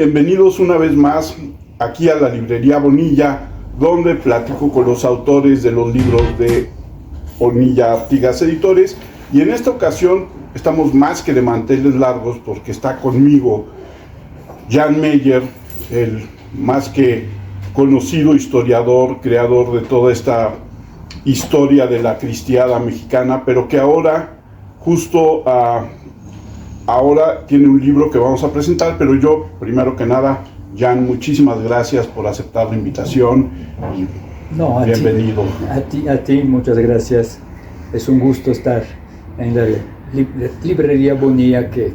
Bienvenidos una vez más aquí a la librería Bonilla, donde platico con los autores de los libros de Bonilla Artigas Editores. Y en esta ocasión estamos más que de manteles largos porque está conmigo Jan Meyer, el más que conocido historiador, creador de toda esta historia de la cristiada mexicana, pero que ahora, ahora tiene un libro que vamos a presentar. Pero yo, primero que nada, Jan, muchísimas gracias por aceptar la invitación y bienvenido. A ti, muchas gracias. Es un gusto estar en la librería Bonilla, que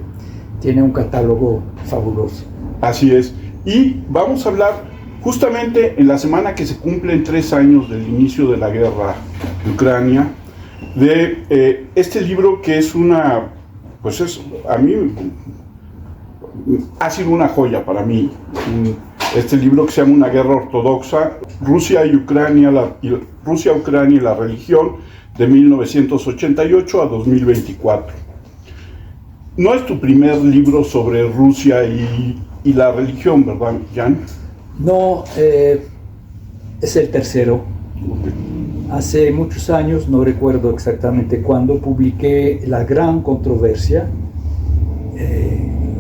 tiene un catálogo fabuloso. Así es. Y vamos a hablar justamente en la semana que se cumplen 3 años del inicio de la guerra de Ucrania, de este libro que es a mí ha sido una joya para mí. Este libro que se llama Una guerra ortodoxa, Rusia, Ucrania y la religión, de 1988 a 2024. No es tu primer libro sobre Rusia y la religión, ¿verdad, Jan? No, es el tercero. Hace muchos años, no recuerdo exactamente cuándo, publiqué La Gran Controversia,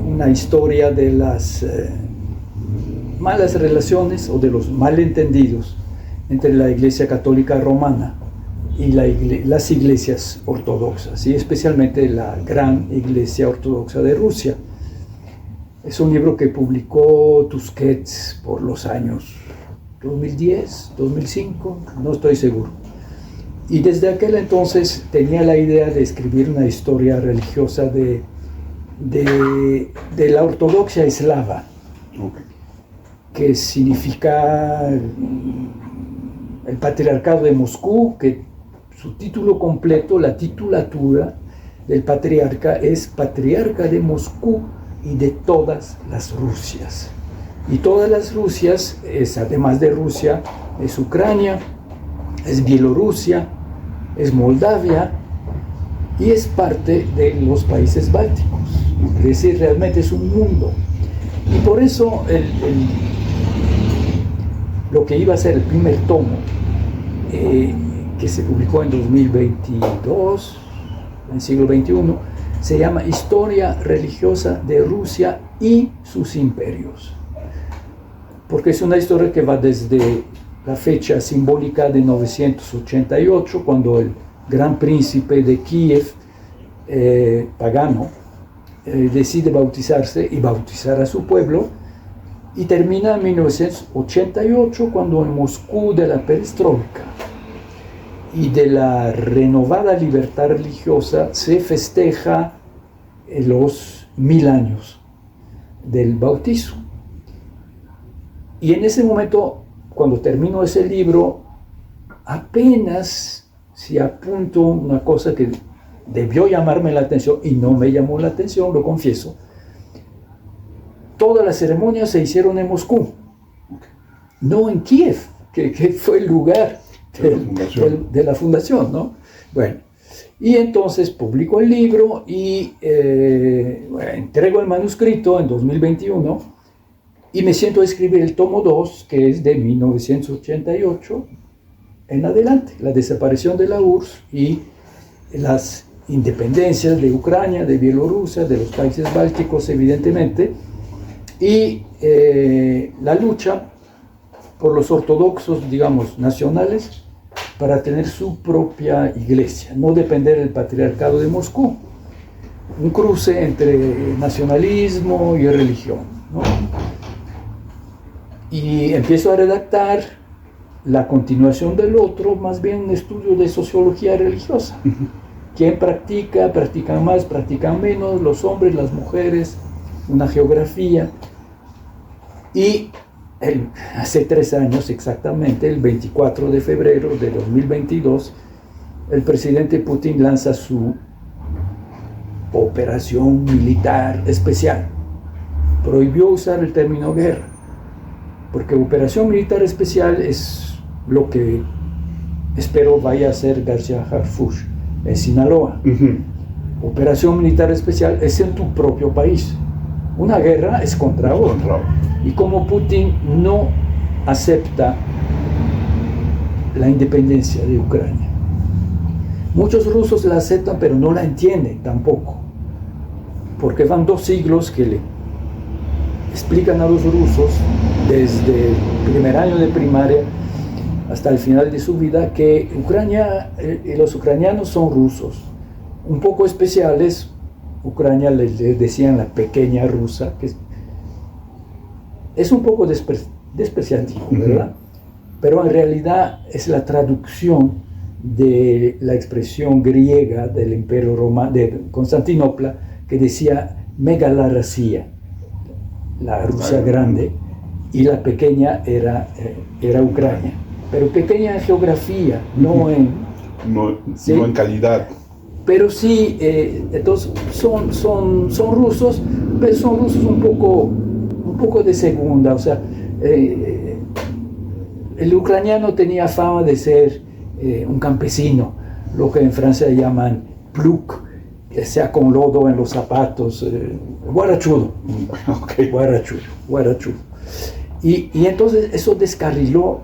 una historia de las malas relaciones o de los malentendidos entre la Iglesia Católica Romana y las iglesias ortodoxas, y especialmente la Gran Iglesia Ortodoxa de Rusia. Es un libro que publicó Tusquets por los años 2010, 2005, no estoy seguro. Y desde aquel entonces tenía la idea de escribir una historia religiosa de la ortodoxia eslava, que significa el patriarcado de Moscú, que su título completo, la titulatura del patriarca, es Patriarca de Moscú y de todas las Rusias. Y todas las Rusias es, además de Rusia, es Ucrania, es Bielorrusia, es Moldavia y es parte de los países bálticos. Es decir, realmente es un mundo. Y por eso lo que iba a ser el primer tomo, que se publicó en 2022, en el siglo XXI, se llama Historia religiosa de Rusia y sus imperios. Porque es una historia que va desde la fecha simbólica de 988, cuando el gran príncipe de Kiev, pagano, decide bautizarse y bautizar a su pueblo, y termina en 1988, cuando en Moscú de la perestroika y de la renovada libertad religiosa se festeja los 1000 años del bautizo. Y en ese momento, cuando termino ese libro, apenas si apunto una cosa que debió llamarme la atención y no me llamó la atención, lo confieso. Todas las ceremonias se hicieron en Moscú, no en Kiev, que fue el lugar de la fundación, ¿no? Bueno, y entonces publico el libro y entrego el manuscrito en 2021 y me siento a escribir el tomo 2, que es de 1988 en adelante, la desaparición de la URSS y las independencias de Ucrania, de Bielorrusia, de los países bálticos, evidentemente, y la lucha por los ortodoxos, digamos, nacionales, para tener su propia iglesia, no depender del patriarcado de Moscú. Un cruce entre nacionalismo y religión, ¿no? Y empiezo a redactar la continuación del otro, más bien un estudio de sociología religiosa. ¿Quién practica? ¿Practican más? ¿Practican menos? Los hombres, las mujeres, una geografía. Y hace 3 años exactamente, el 24 de febrero de 2022, el presidente Putin lanza su operación militar especial. Prohibió usar el término guerra, porque operación militar especial es lo que espero vaya a hacer García Harfuch en Sinaloa. Operación militar especial es en tu propio país. Una guerra es contra otro. Contra otro. Y como Putin no acepta la independencia de Ucrania, muchos rusos la aceptan, pero no la entienden tampoco, porque van 2 siglos que le explican a los rusos, desde el primer año de primaria hasta el final de su vida, que Ucrania, los ucranianos son rusos, un poco especiales. Ucrania les decían la pequeña Rusia, que es un poco despreciativo, ¿verdad? Pero en realidad es la traducción de la expresión griega del Imperio Romano, de Constantinopla, que decía Megalarrasia, la Rusia grande, y la pequeña era Ucrania. Pero pequeña en geografía, no en... ¿Sí? No en calidad. Pero sí, entonces son rusos, pero son rusos un poco de segunda. O sea, el ucraniano tenía fama de ser un campesino, lo que en Francia llaman pluk, sea con lodo en los zapatos, guarachudo. Okay. Guarachudo. Y entonces eso descarriló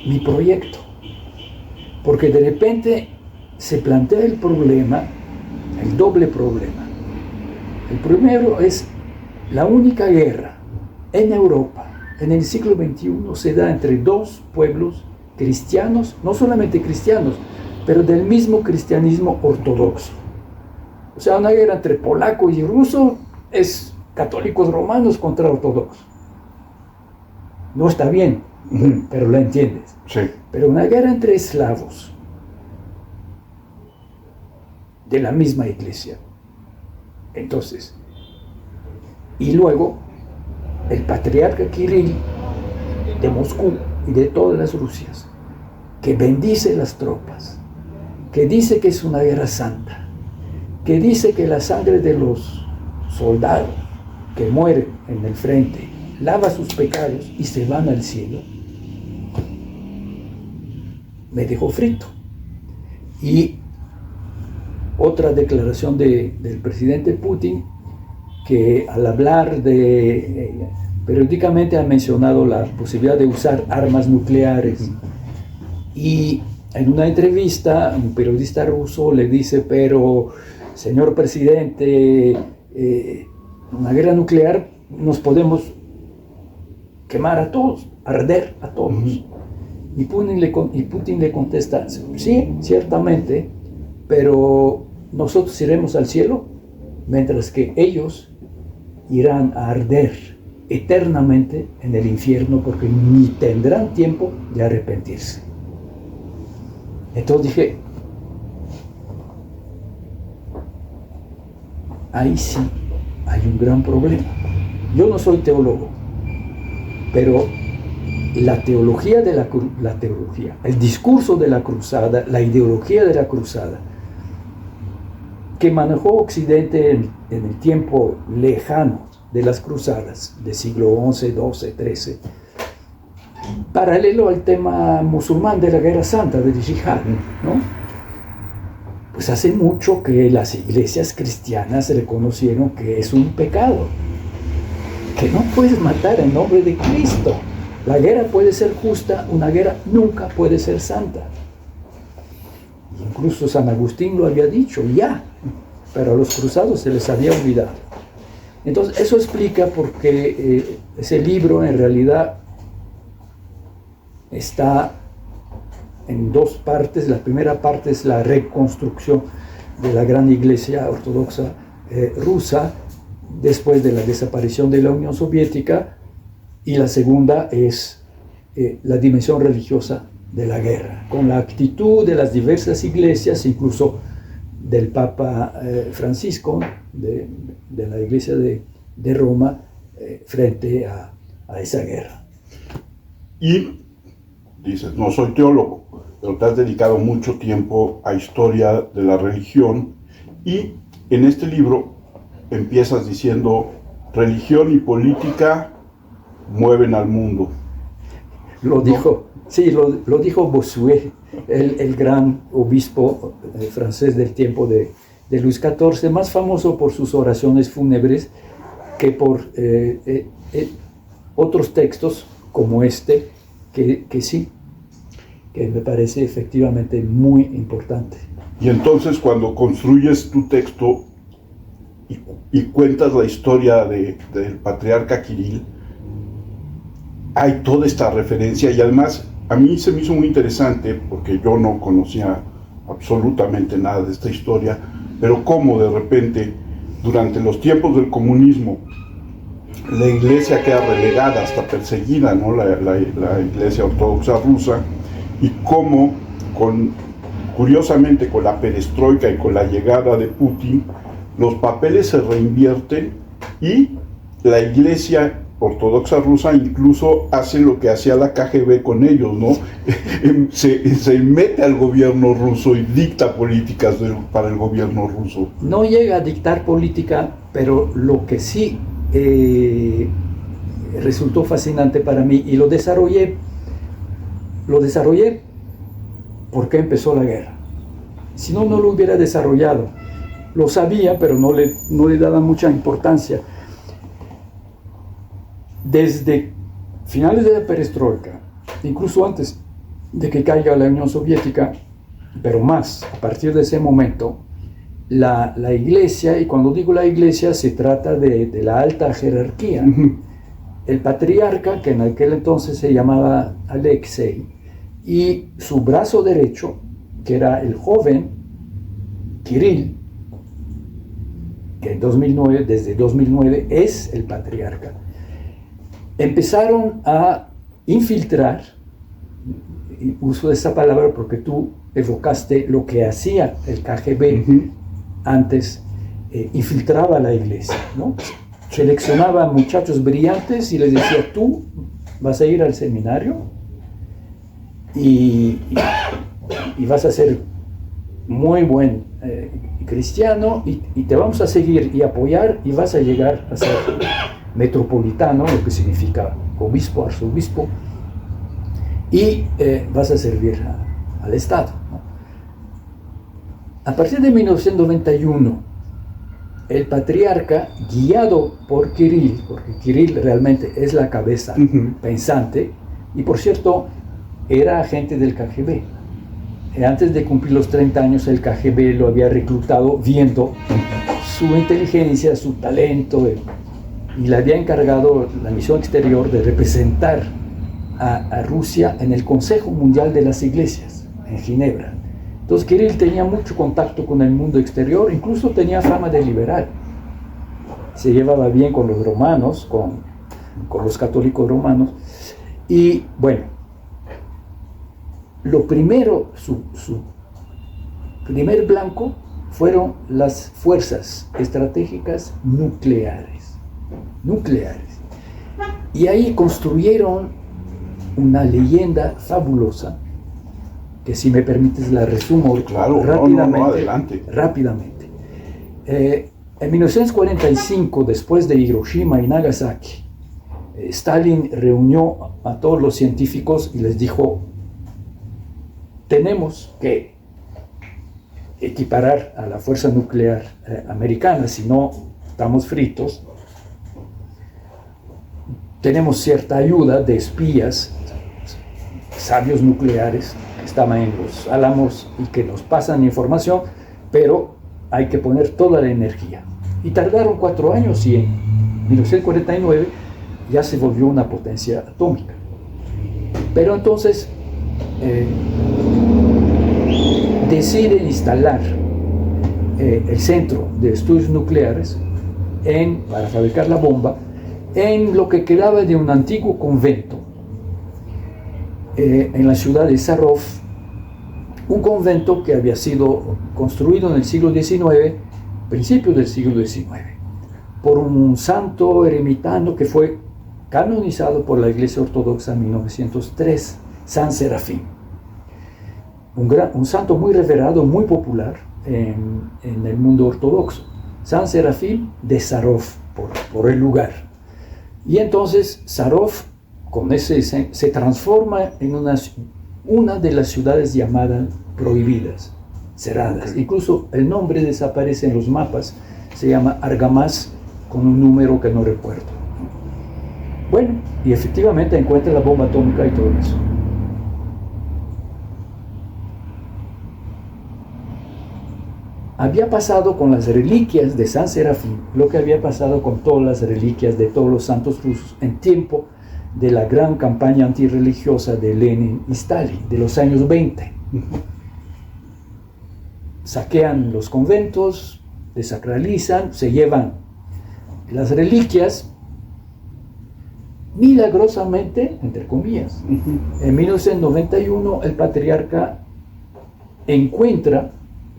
mi proyecto, porque de repente se plantea el problema, el doble problema. El primero es la única guerra en Europa en el siglo XXI se da entre 2 pueblos cristianos, no solamente cristianos, pero del mismo cristianismo ortodoxo. O sea, una guerra entre polaco y ruso es católicos romanos contra ortodoxos. No está bien, pero la entiendes. Sí. Pero una guerra entre eslavos de la misma iglesia. Entonces, y luego el patriarca Kirill de Moscú y de todas las Rusias, que bendice las tropas, que dice que es una guerra santa, que dice que la sangre de los soldados que mueren en el frente lava sus pecados y se van al cielo, me dejó frito. Y otra declaración del presidente Putin, que al hablar periódicamente ha mencionado la posibilidad de usar armas nucleares. Y en una entrevista, un periodista ruso le dice, pero señor presidente, una guerra nuclear nos podemos quemar a todos, arder a todos. Y Putin le contesta, sí, ciertamente, pero nosotros iremos al cielo, mientras que ellos irán a arder eternamente en el infierno, porque ni tendrán tiempo de arrepentirse. Entonces dije, ahí sí hay un gran problema. Yo no soy teólogo, pero la teología, el discurso de la cruzada, la ideología de la cruzada, que manejó Occidente en el tiempo lejano de las cruzadas, del siglo XI, XII, XIII, paralelo al tema musulmán de la Guerra Santa, del Jihad, ¿no? Pues hace mucho que las iglesias cristianas reconocieron que es un pecado, que no puedes matar en nombre de Cristo. La guerra puede ser justa, una guerra nunca puede ser santa. Incluso San Agustín lo había dicho ya, pero a los cruzados se les había olvidado. Entonces eso explica por qué ese libro en realidad está en 2 partes. La primera parte es la reconstrucción de la gran iglesia ortodoxa rusa después de la desaparición de la Unión Soviética, y la segunda es la dimensión religiosa de la guerra, con la actitud de las diversas iglesias, incluso del Papa Francisco, de la iglesia de Roma, frente a esa guerra. Y dices, no soy teólogo, pero te has dedicado mucho tiempo a historia de la religión, y en este libro empiezas diciendo, religión y política mueven al mundo. Lo dijo, sí, lo dijo Bossuet, el gran obispo francés del tiempo de Luis XIV, más famoso por sus oraciones fúnebres, que por otros textos como este, que sí, que me parece efectivamente muy importante. Y entonces cuando construyes tu texto y cuentas la historia del patriarca Kirill, hay toda esta referencia, y además a mí se me hizo muy interesante porque yo no conocía absolutamente nada de esta historia, pero cómo de repente durante los tiempos del comunismo la iglesia queda relegada, hasta perseguida, ¿no? la iglesia ortodoxa rusa, y cómo curiosamente con la perestroika y con la llegada de Putin los papeles se reinvierten y la iglesia ortodoxa rusa incluso hace lo que hacía la KGB con ellos, ¿no? se mete al gobierno ruso y dicta políticas para el gobierno ruso. No llega a dictar política, pero lo que sí resultó fascinante para mí, y lo desarrollé porque empezó la guerra. Si no, no lo hubiera desarrollado. Lo sabía, pero no le daba mucha importancia. Desde finales de la perestroika, incluso antes de que caiga la Unión Soviética, pero más, a partir de ese momento, la iglesia, y cuando digo la iglesia se trata de la alta jerarquía, el patriarca, que en aquel entonces se llamaba Alexei, y su brazo derecho, que era el joven Kirill, que desde 2009 es el patriarca, empezaron a infiltrar, y uso esa palabra porque tú evocaste lo que hacía el KGB antes, infiltraba la iglesia, ¿no? Seleccionaba muchachos brillantes y les decía, tú vas a ir al seminario y vas a ser muy buen cristiano y te vamos a seguir y apoyar y vas a llegar a ser metropolitano, lo que significa obispo, arzobispo, y vas a servir al Estado, ¿no? A partir de 1991, el patriarca, guiado por Kirill, porque Kirill realmente es la cabeza pensante, y por cierto, era agente del KGB. Antes de cumplir los 30 años, el KGB lo había reclutado viendo su inteligencia, su talento, y le había encargado la misión exterior de representar a Rusia en el Consejo Mundial de las Iglesias, en Ginebra. Entonces Kirill tenía mucho contacto con el mundo exterior, incluso tenía fama de liberal. Se llevaba bien con los romanos, con los católicos romanos. Y bueno, lo primero, su primer blanco fueron las fuerzas estratégicas nucleares. Y ahí construyeron una leyenda fabulosa, que si me permites la resumo rápidamente. En 1945, después de Hiroshima y Nagasaki, Stalin reunió a todos los científicos y les dijo, tenemos que equiparar a la fuerza nuclear americana, si no estamos fritos. Tenemos cierta ayuda de espías, sabios nucleares, que estaban en los Álamos y que nos pasan información, pero hay que poner toda la energía. Y tardaron 4 años y en 1949 ya se volvió una potencia atómica. Pero entonces deciden instalar el centro de estudios nucleares para fabricar la bomba en lo que quedaba de un antiguo convento en la ciudad de Sarov, un convento que había sido construido en el siglo XIX, principios del siglo XIX, por un santo eremitano que fue canonizado por la Iglesia Ortodoxa en 1903, San Serafín. Un santo muy reverado, muy popular en el mundo ortodoxo. San Serafín de Sarov, por el lugar. Y entonces Sarov se transforma en una de las ciudades llamadas prohibidas, cerradas. Incluso el nombre desaparece en los mapas, se llama Argamás, con un número que no recuerdo. Bueno, y efectivamente encuentra la bomba atómica y todo eso. Había pasado con las reliquias de San Serafín lo que había pasado con todas las reliquias de todos los santos rusos en tiempo de la gran campaña antirreligiosa de Lenin y Stalin, de los años 20. Saquean los conventos, desacralizan, se llevan las reliquias, milagrosamente, entre comillas. En 1991 el patriarca encuentra,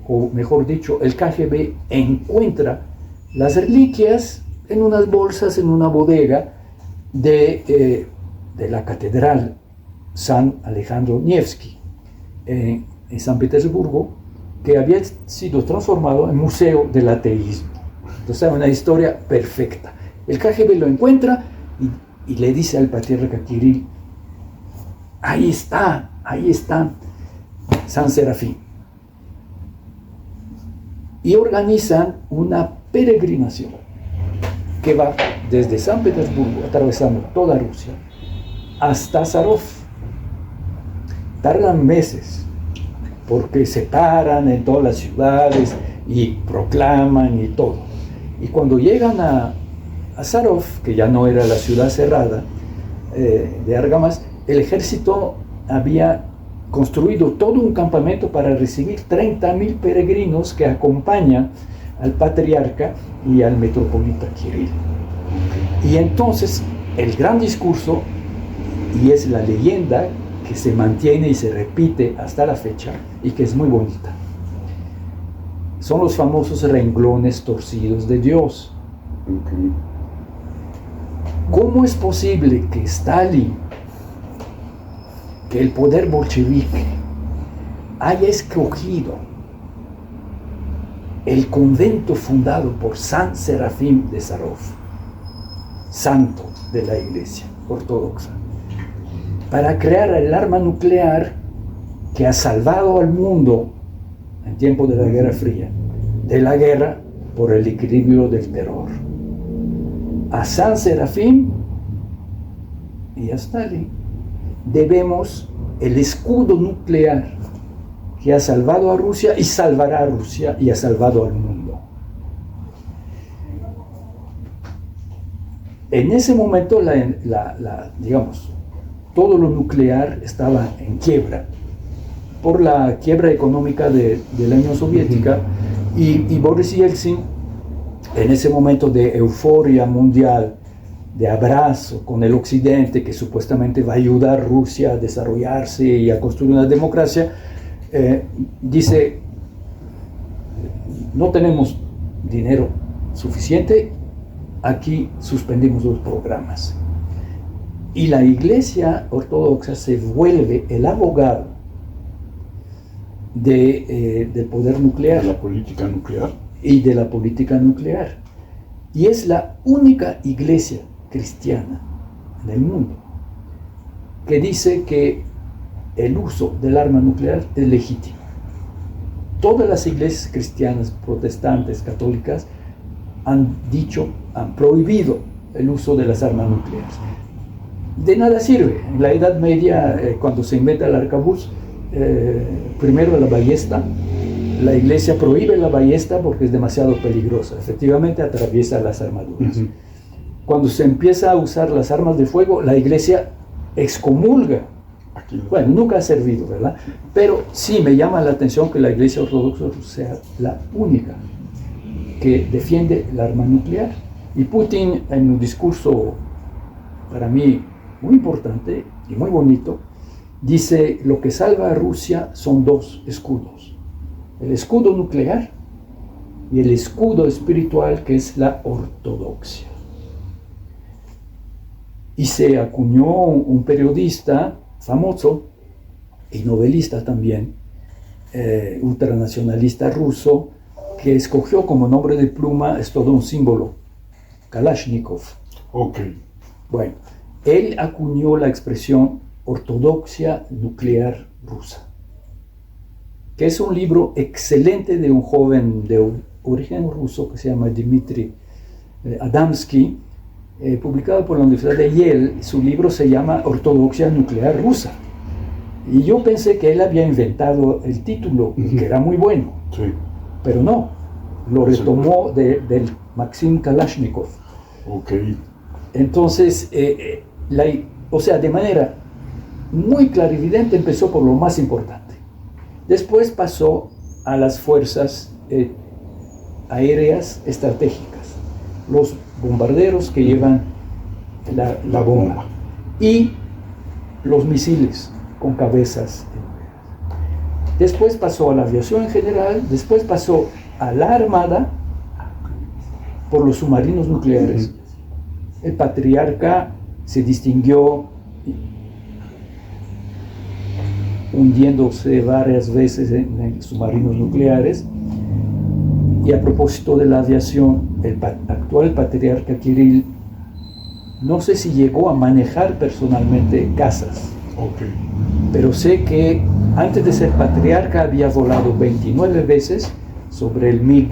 o mejor dicho, el KGB encuentra las reliquias en unas bolsas en una bodega de la catedral San Alejandro Nevsky en San Petersburgo, que había sido transformado en museo del ateísmo. Entonces, una historia perfecta. El KGB lo encuentra y le dice al patriarca Kirill: ahí está San Serafín. Y organizan una peregrinación que va desde San Petersburgo, atravesando toda Rusia, hasta Sarov. Tardan meses, porque se paran en todas las ciudades y proclaman y todo. Y cuando llegan a Sarov, que ya no era la ciudad cerrada de Argamas, el ejército había construido todo un campamento para recibir 30.000 peregrinos que acompañan al patriarca y al metropolita Kirill. Y entonces el gran discurso, y es la leyenda que se mantiene y se repite hasta la fecha y que es muy bonita, son los famosos renglones torcidos de Dios. ¿Cómo es posible que Stalin, que el poder bolchevique, haya escogido el convento fundado por San Serafín de Sarov, santo de la Iglesia ortodoxa, para crear el arma nuclear que ha salvado al mundo en tiempo de la Guerra Fría, de la guerra por el equilibrio del terror? A San Serafín y a Stalin debemos el escudo nuclear que ha salvado a Rusia y salvará a Rusia y ha salvado al mundo. En ese momento, digamos, todo lo nuclear estaba en quiebra por la quiebra económica de la Unión Soviética, y Boris Yeltsin, en ese momento de euforia mundial, de abrazo con el occidente que supuestamente va a ayudar a Rusia a desarrollarse y a construir una democracia, dice: no tenemos dinero suficiente, aquí suspendimos los programas. Y la Iglesia ortodoxa se vuelve el abogado del poder nuclear. De la política nuclear. Y de la política nuclear. Y es la única iglesia cristiana en el mundo que dice que el uso del arma nuclear es legítimo. Todas las iglesias cristianas, protestantes, católicas, han prohibido el uso de las armas nucleares. De nada sirve. En la Edad Media, cuando se inventa el arcabuz, primero la ballesta, la iglesia prohíbe la ballesta porque es demasiado peligrosa. Efectivamente atraviesa las armaduras. Cuando se empieza a usar las armas de fuego, la iglesia excomulga. Bueno, nunca ha servido, ¿verdad? Pero sí me llama la atención que la iglesia ortodoxa sea la única que defiende el arma nuclear. Y Putin, en un discurso para mí muy importante y muy bonito, dice: lo que salva a Rusia son dos escudos: el escudo nuclear y el escudo espiritual, que es la ortodoxia. Y se acuñó un periodista famoso y novelista también, ultranacionalista ruso, que escogió como nombre de pluma, es todo un símbolo, Kalashnikov. Ok. Bueno, él acuñó la expresión ortodoxia nuclear rusa, que es un libro excelente de un joven de origen ruso que se llama Dmitry Adamski, publicado por la Universidad de Yale. Su libro se llama Ortodoxia Nuclear Rusa. Y yo pensé que él había inventado el título, que era muy bueno, Sí. pero no, lo retomó del Maxim Kalashnikov. Ok. Entonces, o sea, de manera muy clarividente empezó por lo más importante. Después pasó a las fuerzas aéreas estratégicas, los bombarderos que llevan la bomba y los misiles con cabezas. Después pasó a la aviación en general, después pasó a la armada por los submarinos nucleares. El patriarca se distinguió hundiéndose varias veces en submarinos nucleares. Y a propósito de la aviación, el actual patriarca Kirill, no sé si llegó a manejar personalmente cazas, pero sé que antes de ser patriarca había volado 29 veces sobre el MiG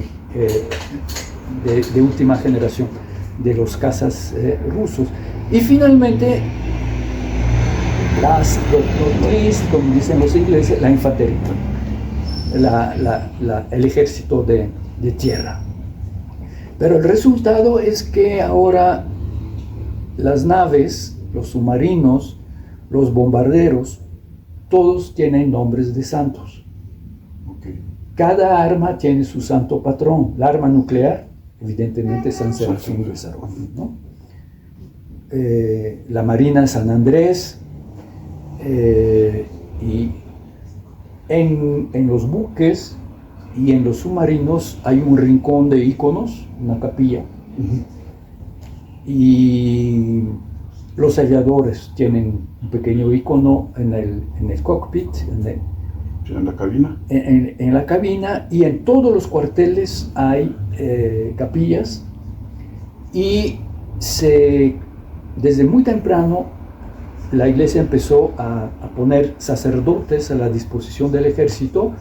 de última generación de los cazas rusos. Y finalmente, lo triste, como dicen los ingleses, la infantería, el ejército de tierra. Pero el resultado es que ahora las naves, los submarinos, los bombarderos, todos tienen nombres de santos. Cada arma tiene su santo patrón. La arma nuclear, evidentemente, San Serafín de Sarón, ¿no? La Marina, San Andrés, y en los buques y en los submarinos hay un rincón de íconos, una capilla, y los aviadores tienen un pequeño icono en el cockpit, en la cabina. En la cabina, y en todos los cuarteles hay capillas, y desde muy temprano la iglesia empezó a poner sacerdotes a la disposición del ejército,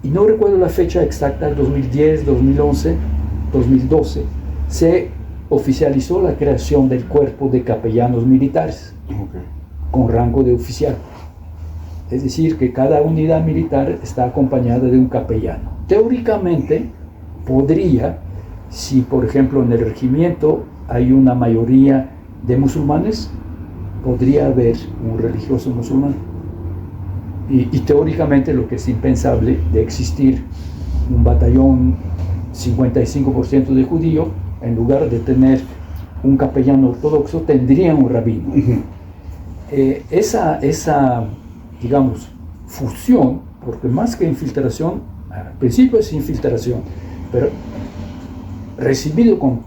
y no recuerdo la fecha exacta, 2010, 2011, 2012, se oficializó la creación del cuerpo de capellanos militares, con rango de oficial. Es decir, que cada unidad militar está acompañada de un capellano. Teóricamente, podría, si por ejemplo en el regimiento hay una mayoría de musulmanes, podría haber un religioso musulmán. Y teóricamente lo que es impensable de existir un batallón 55% de judío, en lugar de tener un capellán ortodoxo, tendría un rabino. Esa, digamos, fusión, porque más que infiltración, al principio es infiltración, pero recibido con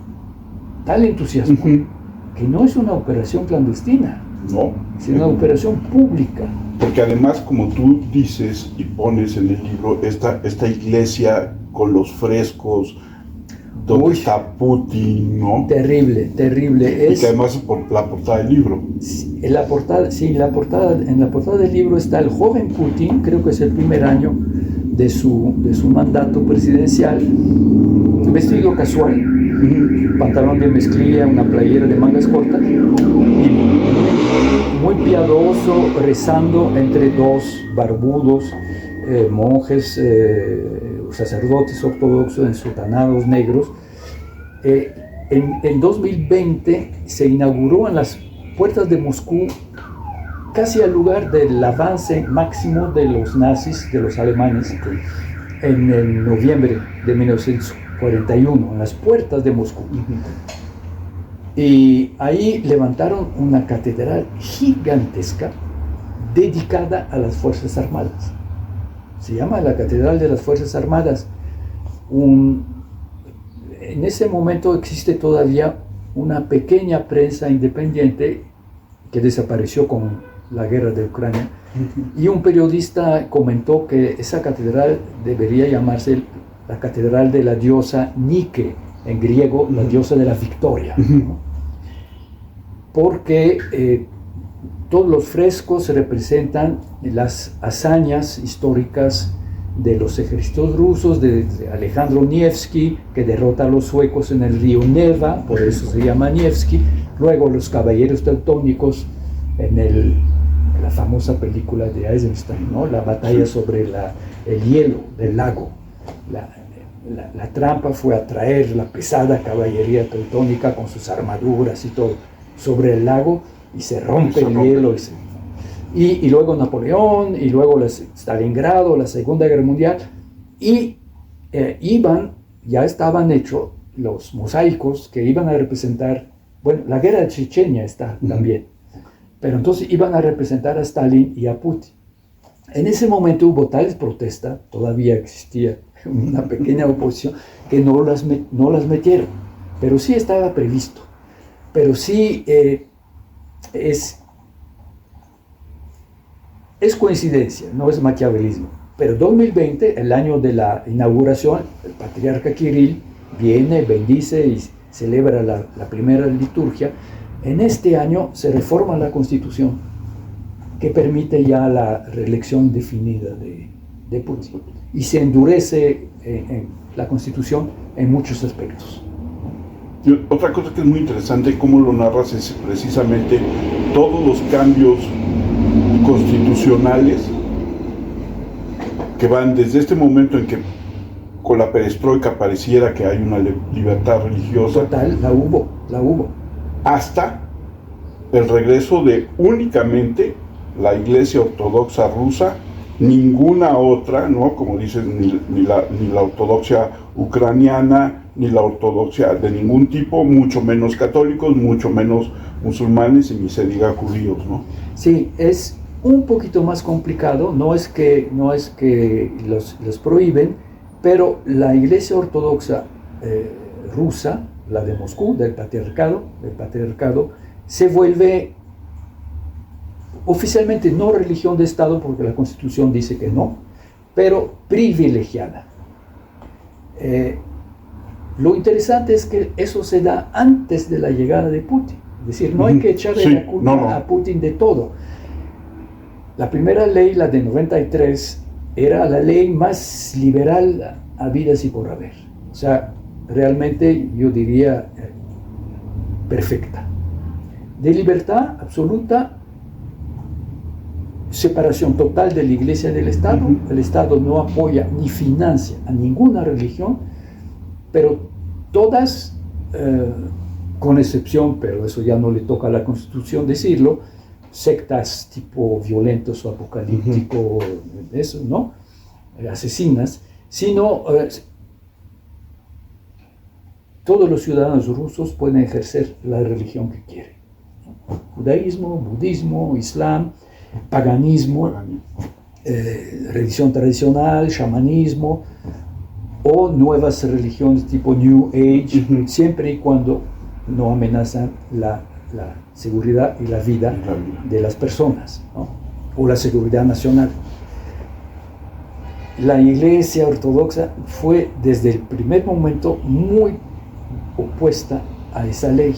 tal entusiasmo, que no es una operación clandestina, no, es una operación pública. Porque además, como tú dices y pones en el libro, esta iglesia con los frescos, donde está Putin, ¿no? Terrible, terrible. Y que además por la portada del libro. En la portada del libro está el joven Putin, creo que es el primer año de su mandato presidencial, vestido casual, pantalón de mezclilla, una playera de mangas cortas, muy piadoso, rezando entre dos barbudos monjes, sacerdotes ortodoxos ensotanados negros. En 2020 se inauguró en las puertas de Moscú, casi al lugar del avance máximo de los nazis, de los alemanes, en el noviembre de 1941, en las puertas de Moscú. Y ahí levantaron una catedral gigantesca dedicada a las Fuerzas Armadas. Se llama la Catedral de las Fuerzas Armadas. En ese momento existe todavía una pequeña prensa independiente que desapareció con la guerra de Ucrania, y un periodista comentó que esa catedral debería llamarse la Catedral de la diosa Nike, en griego la diosa de la victoria, ¿no? Porque todos los frescos representan las hazañas históricas de los ejércitos rusos, de Alejandro Nevsky, que derrota a los suecos en el río Neva, por eso se llama Nevsky. Luego los caballeros teutónicos en la famosa película de Eisenstein, ¿no? La batalla sobre el hielo del lago. La trampa fue atraer la pesada caballería teutónica con sus armaduras y todo sobre el lago, y se rompe el hielo. Y luego Napoleón, y luego Stalingrado, la Segunda Guerra Mundial, y ya estaban hechos los mosaicos que iban a representar, bueno, la guerra de Chechenia está también, pero entonces iban a representar a Stalin y a Putin. En ese momento hubo tales protestas, todavía existía una pequeña oposición, que no las metieron, pero sí estaba previsto, pero sí es coincidencia, no es maquiavelismo. Pero 2020, el año de la inauguración, el patriarca Kirill viene, bendice y celebra la primera liturgia. En este año se reforma la Constitución, que permite ya la reelección definida de Putin. Y se endurece la Constitución en muchos aspectos. Y otra cosa que es muy interesante, cómo lo narras, es precisamente todos los cambios constitucionales que van desde este momento en que con la perestroika pareciera que hay una libertad religiosa. Total, la hubo. Hasta el regreso de únicamente la Iglesia Ortodoxa rusa, ninguna otra, ¿no? Como dicen, ni la ortodoxia ucraniana, ni la ortodoxia de ningún tipo, mucho menos católicos, mucho menos musulmanes, y ni se diga judíos, ¿no? Sí, es un poquito más complicado, no es que los prohíben, pero la Iglesia Ortodoxa rusa, la de Moscú, del patriarcado, se vuelve oficialmente no religión de Estado, porque la Constitución dice que no, pero privilegiada. Lo interesante es que eso se da antes de la llegada de Putin. Es decir, no hay que echarle la culpa a Putin de todo. La primera ley, la de 93, era la ley más liberal habidas y por haber. O sea, realmente yo diría perfecta. De libertad absoluta, separación total de la Iglesia y del Estado. El Estado no apoya ni financia a ninguna religión, pero todas, con excepción, pero eso ya no le toca a la Constitución decirlo, sectas tipo violentos o apocalíptico, eso, ¿no? Asesinas, sino todos los ciudadanos rusos pueden ejercer la religión que quieren. Judaísmo, budismo, islam, paganismo, religión tradicional, chamanismo, o nuevas religiones tipo New Age, siempre y cuando no amenazan la seguridad y la vida de las personas, ¿no? O la seguridad nacional. La Iglesia Ortodoxa fue desde el primer momento muy opuesta a esa ley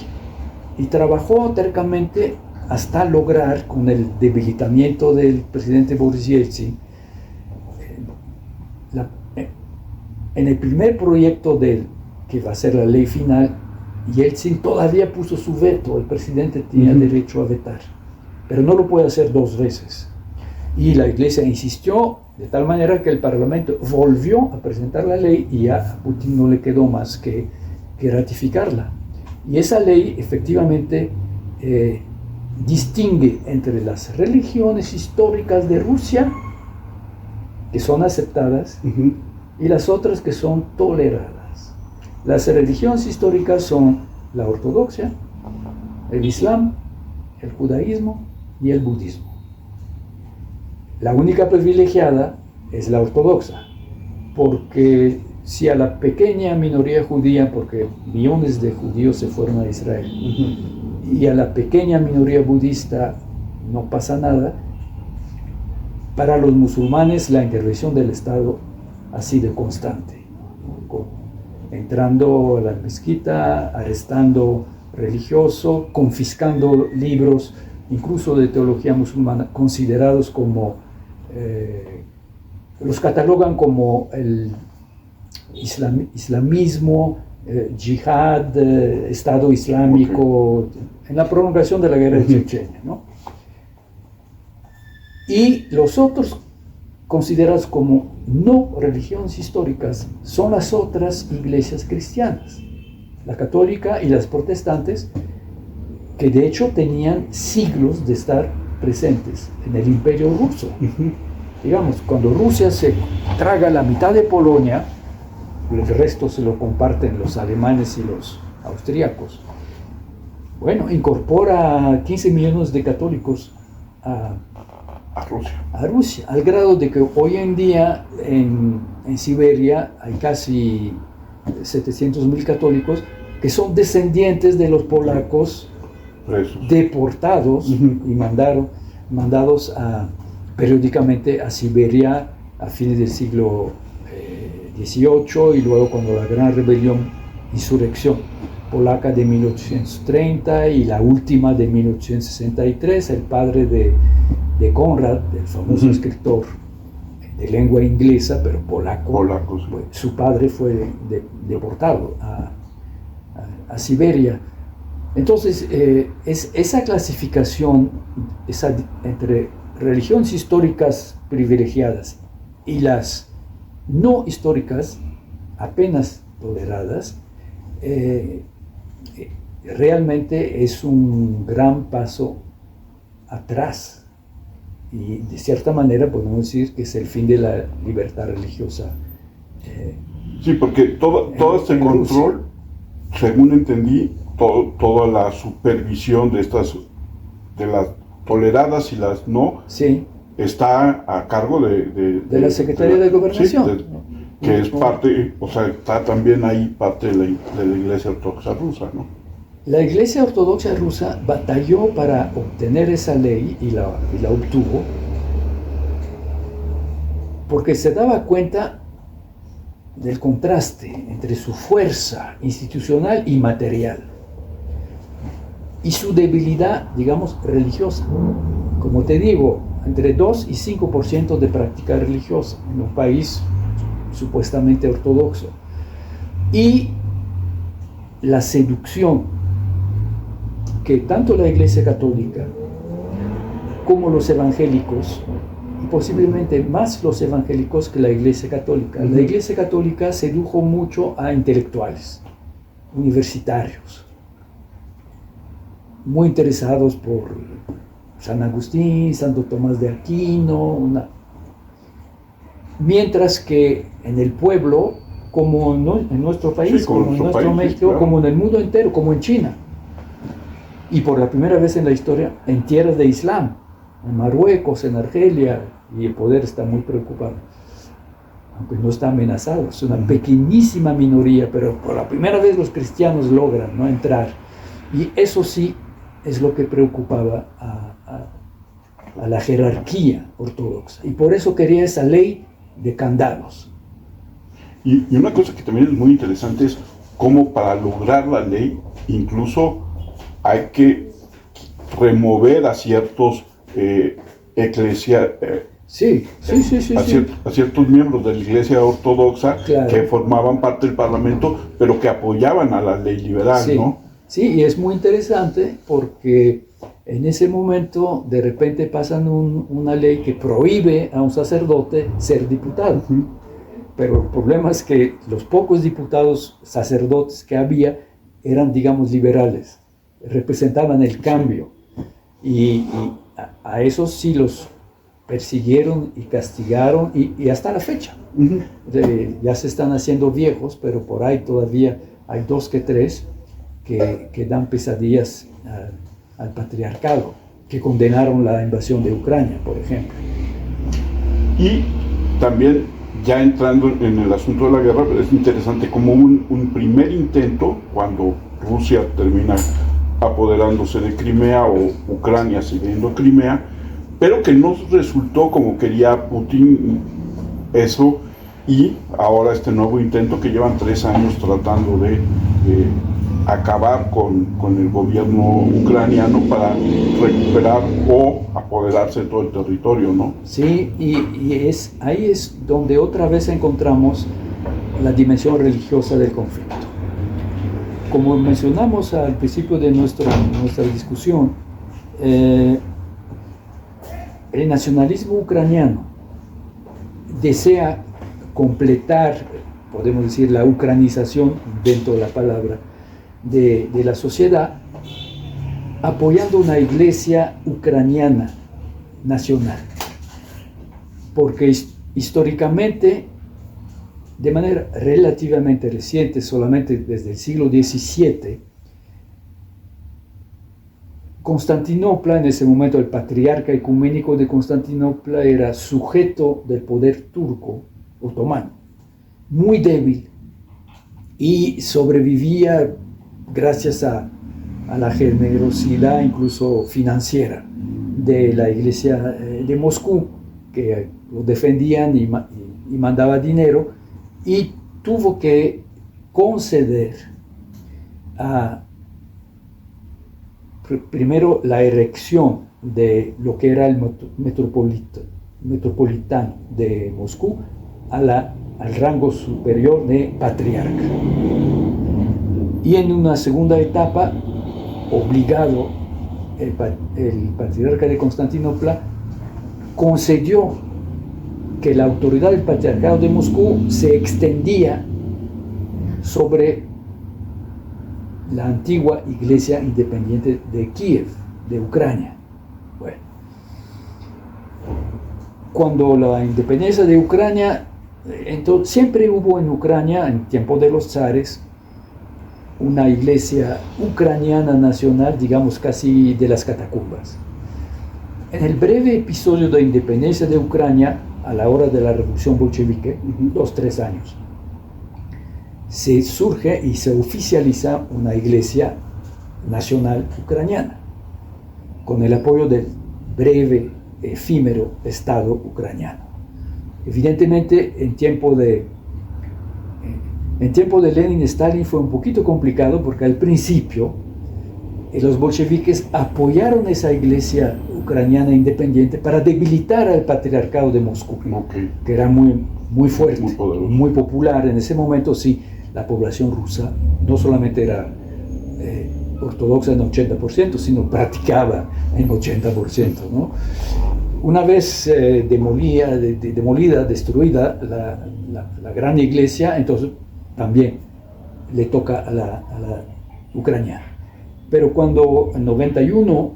y trabajó tercamente hasta lograr, con el debilitamiento del presidente Boris Yeltsin, en el primer proyecto que va a ser la ley final, Yeltsin todavía puso su veto. El presidente tenía derecho a vetar, pero no lo puede hacer dos veces. Y la Iglesia insistió de tal manera que el Parlamento volvió a presentar la ley y ya a Putin no le quedó más que ratificarla. Y esa ley efectivamente distingue entre las religiones históricas de Rusia, que son aceptadas, y las otras que son toleradas. Las religiones históricas son la ortodoxia, el islam, el judaísmo y el budismo. La única privilegiada es la ortodoxa, porque si a la pequeña minoría judía, porque millones de judíos se fueron a Israel, y a la pequeña minoría budista no pasa nada, para los musulmanes la intervención del Estado ha sido constante, entrando a la mezquita, arrestando religiosos, confiscando libros, incluso de teología musulmana, considerados como los catalogan como el islamismo, yihad, Estado Islámico, en la prolongación de la guerra de Chechenia, ¿no? Y los otros, considerados como no religiones históricas, son las otras iglesias cristianas, la católica y las protestantes, que de hecho tenían siglos de estar presentes en el Imperio ruso. Digamos, cuando Rusia se traga la mitad de Polonia, el resto se lo comparten los alemanes y los austríacos. Bueno, incorpora 15 millones de católicos a Rusia, al grado de que hoy en día en Siberia hay casi 700.000 católicos que son descendientes de los polacos deportados y mandados periódicamente a Siberia a fines del siglo XVIII, y luego cuando la gran rebelión, insurrección polaca de 1830 y la última de 1863, el padre de Konrad, el famoso escritor de lengua inglesa, pero polaco, sí. Su padre fue deportado a Siberia. Entonces, esa clasificación entre religiones históricas privilegiadas y las no históricas, apenas toleradas, realmente es un gran paso atrás. Y de cierta manera podemos decir que es el fin de la libertad religiosa. Sí, porque todo este control, según entendí, toda la supervisión de las toleradas y las no, sí, está a cargo de la Secretaría de Gobernación. Sí, que es parte, o sea, está también ahí parte de la Iglesia Ortodoxa rusa, ¿no? La Iglesia Ortodoxa rusa batalló para obtener esa ley y la obtuvo, porque se daba cuenta del contraste entre su fuerza institucional y material y su debilidad, digamos, religiosa. Como te digo, entre 2 y 5% de práctica religiosa en un país supuestamente ortodoxo, y la seducción que tanto la Iglesia Católica como los evangélicos, y posiblemente más los evangélicos que la Iglesia Católica. La Iglesia Católica sedujo mucho a intelectuales, universitarios, muy interesados por San Agustín, Santo Tomás de Aquino, mientras que en el pueblo, como en nuestro país, sí, como en nuestro México, claro, como en el mundo entero, como en China, y por la primera vez en la historia en tierras de Islam, en Marruecos, en Argelia, y el poder está muy preocupado, aunque no está amenazado, es una pequeñísima minoría, pero por la primera vez los cristianos logran, ¿no?, entrar, y eso sí es lo que preocupaba a la jerarquía ortodoxa, y por eso quería esa ley de candados. Y una cosa que también es muy interesante es cómo para lograr la ley incluso hay que remover a ciertos a ciertos miembros de la Iglesia Ortodoxa, claro, que formaban parte del Parlamento, pero que apoyaban a la ley liberal, sí, ¿no? Sí, y es muy interesante porque en ese momento de repente pasan una ley que prohíbe a un sacerdote ser diputado. Pero el problema es que los pocos diputados sacerdotes que había eran, digamos, liberales, representaban el cambio, y a esos sí los persiguieron y castigaron, y hasta la fecha. Ya se están haciendo viejos, pero por ahí todavía hay 2 que 3 que dan pesadillas al patriarcado, que condenaron la invasión de Ucrania, por ejemplo. Y también, ya entrando en el asunto de la guerra, es interesante como un primer intento, cuando Rusia termina apoderándose de Crimea, o Ucrania siguiendo Crimea, pero que no resultó como quería Putin eso, y ahora este nuevo intento que llevan 3 años tratando de acabar con el gobierno ucraniano para recuperar o apoderarse de todo el territorio, ¿no? Sí, ahí es donde otra vez encontramos la dimensión religiosa del conflicto. Como mencionamos al principio de nuestra discusión, el nacionalismo ucraniano desea completar, podemos decir, la ucranización, dentro de la palabra, de la sociedad, apoyando una iglesia ucraniana nacional. Porque históricamente, de manera relativamente reciente, solamente desde el siglo XVII, Constantinopla, en ese momento el patriarca ecuménico de Constantinopla, era sujeto del poder turco otomano, muy débil, y sobrevivía gracias a la generosidad incluso financiera de la iglesia de Moscú, que lo defendían y mandaba dinero, y tuvo que conceder primero la erección de lo que era el metropolitano de Moscú al rango superior de patriarca. Y en una segunda etapa, obligado, el patriarca de Constantinopla concedió que la autoridad del patriarcado de Moscú se extendía sobre la antigua iglesia independiente de Kiev, de Ucrania. Bueno, cuando la independencia de Ucrania, entonces, siempre hubo en Ucrania, en tiempo de los zares, una iglesia ucraniana nacional, digamos casi de las catacumbas. En el breve episodio de independencia de Ucrania, a la hora de la revolución bolchevique, 2-3 años, se surge y se oficializa una iglesia nacional ucraniana, con el apoyo del breve, efímero Estado ucraniano. Evidentemente, en tiempo de Lenin y Stalin fue un poquito complicado, porque al principio los bolcheviques apoyaron esa iglesia ucraniana independiente para debilitar al patriarcado de Moscú, que era muy fuerte, muy popular. En ese momento, sí, la población rusa no solamente era ortodoxa en 80%, sino practicaba en 80%, ¿no? Una vez demolida, destruida la gran iglesia, entonces también le toca a la ucraniana. Pero cuando en 91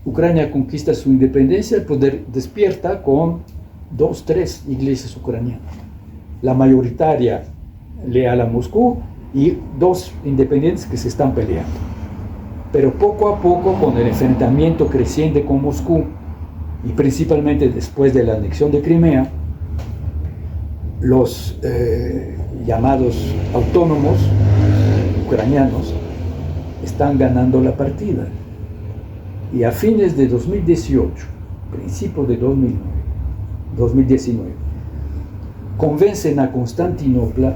Ucrania conquista su independencia, el poder despierta con 2-3 iglesias ucranianas. La mayoritaria leal a Moscú y 2 independientes que se están peleando. Pero poco a poco, con el enfrentamiento creciente con Moscú, y principalmente después de la anexión de Crimea, los llamados autónomos ucranianos están ganando la partida. Y a fines de 2018, principios de 2019, convencen a Constantinopla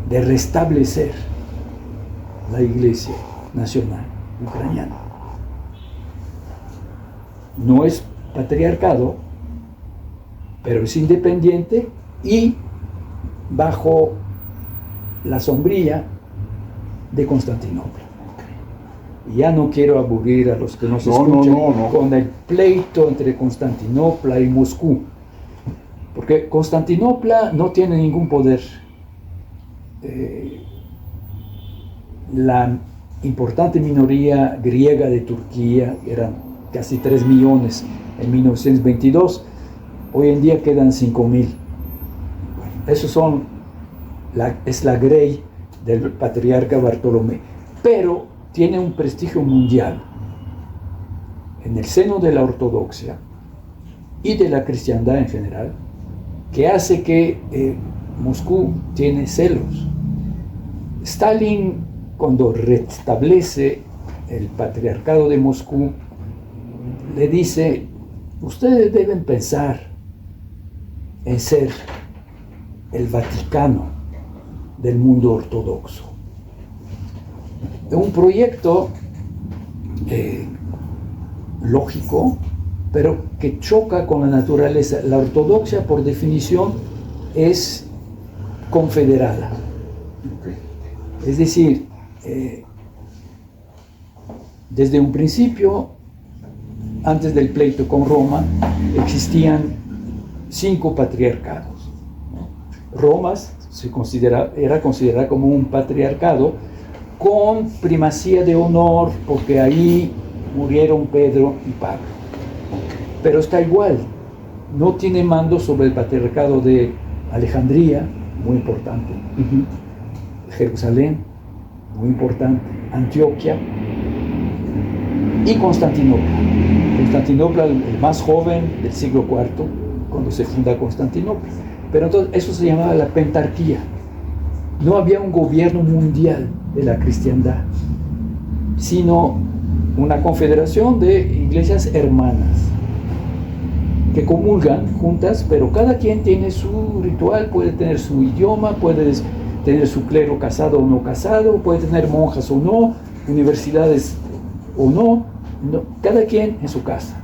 de restablecer la Iglesia Nacional Ucraniana. No es patriarcado, pero es independiente y bajo la sombrilla de Constantinopla. Y ya no quiero aburrir a los que nos escuchan con el pleito entre Constantinopla y Moscú, porque Constantinopla no tiene ningún poder. La importante minoría griega de Turquía, eran casi 3 millones en 1922, hoy en día quedan 5.000. Esos es la grey del patriarca Bartolomé, pero tiene un prestigio mundial en el seno de la ortodoxia y de la cristiandad en general, que hace que Moscú tiene celos. Stalin, cuando restablece el patriarcado de Moscú, le dice: ustedes deben pensar en ser el Vaticano del mundo ortodoxo. un proyecto lógico, pero que choca con la naturaleza. La ortodoxia, por definición, es confederada. Es decir, desde un principio, antes del pleito con Roma, existían 5 patriarcados. Roma era considerada como un patriarcado con primacía de honor, porque ahí murieron Pedro y Pablo. Pero está igual, no tiene mando sobre el patriarcado de Alejandría, muy importante, Jerusalén, muy importante, Antioquia y Constantinopla. Constantinopla, el más joven del siglo IV, cuando se funda Constantinopla. Pero entonces eso se llamaba la pentarquía. No había un gobierno mundial de la cristiandad, sino una confederación de iglesias hermanas que comulgan juntas, pero cada quien tiene su ritual, puede tener su idioma, puede tener su clero casado o no casado, puede tener monjas o no, universidades o no, cada quien en su casa.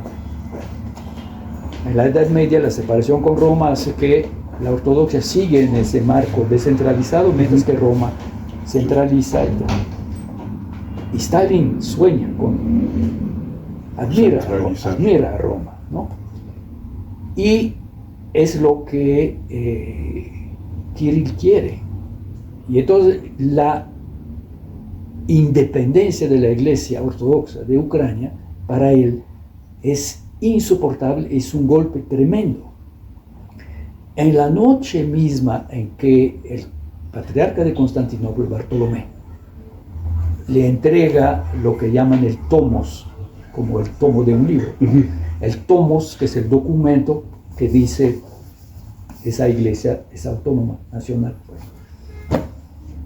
En la Edad Media la separación con Roma hace que la ortodoxia sigue en ese marco descentralizado, mientras que Roma centraliza. Y Stalin sueña con, admira a Roma, ¿no? Y es lo que Kirill quiere. Y entonces la independencia de la Iglesia Ortodoxa de Ucrania para él es insoportable, es un golpe tremendo. En la noche misma en que el patriarca de Constantinopla, Bartolomé, le entrega lo que llaman el tomos, como el tomo de un libro. El tomos, que es el documento que dice esa iglesia es autónoma, nacional.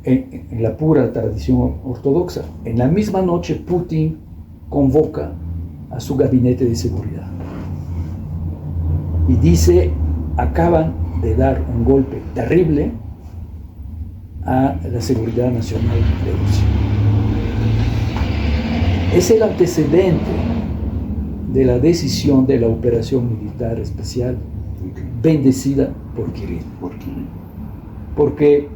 En la pura tradición ortodoxa, en la misma noche Putin convoca a su gabinete de seguridad y dice: acaban de dar un golpe terrible a la seguridad nacional de Rusia. Es el antecedente de la decisión de la operación militar especial bendecida por Kirill. Porque,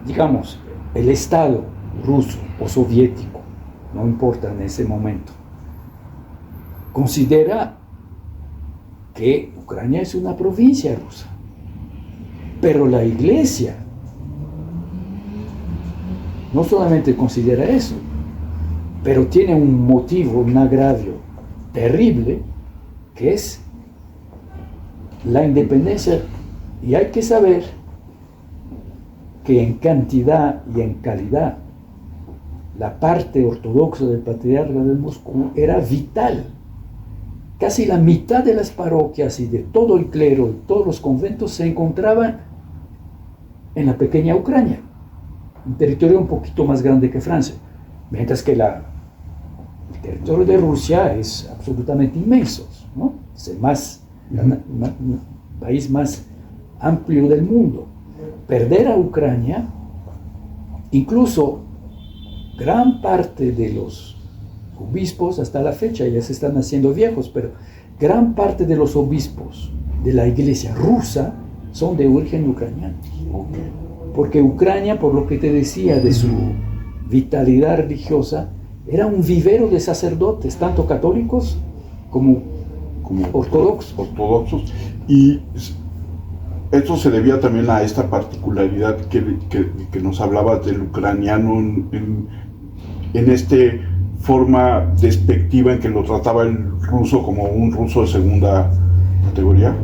digamos, el Estado ruso o soviético, no importa en ese momento, considera que Ucrania es una provincia rusa. Pero la Iglesia no solamente considera eso, pero tiene un motivo, un agravio terrible, que es la independencia. Y hay que saber que en cantidad y en calidad la parte ortodoxa del Patriarcado de Moscú era vital. Casi la mitad de las parroquias y de todo el clero, de todos los conventos, se encontraban en la pequeña Ucrania, un territorio un poquito más grande que Francia, mientras que el territorio de Rusia es absolutamente inmenso, ¿no? Es el país más amplio del mundo. Perder a Ucrania, incluso gran parte de los obispos, hasta la fecha ya se están haciendo viejos, pero gran parte de los obispos de la iglesia rusa son de origen ucraniano. Porque Ucrania, por lo que te decía de su vitalidad religiosa, era un vivero de sacerdotes, tanto católicos como ortodoxos. Y esto se debía también a esta particularidad que nos hablabas del ucraniano en este forma despectiva en que lo trataba el ruso como un ruso de segunda categoría.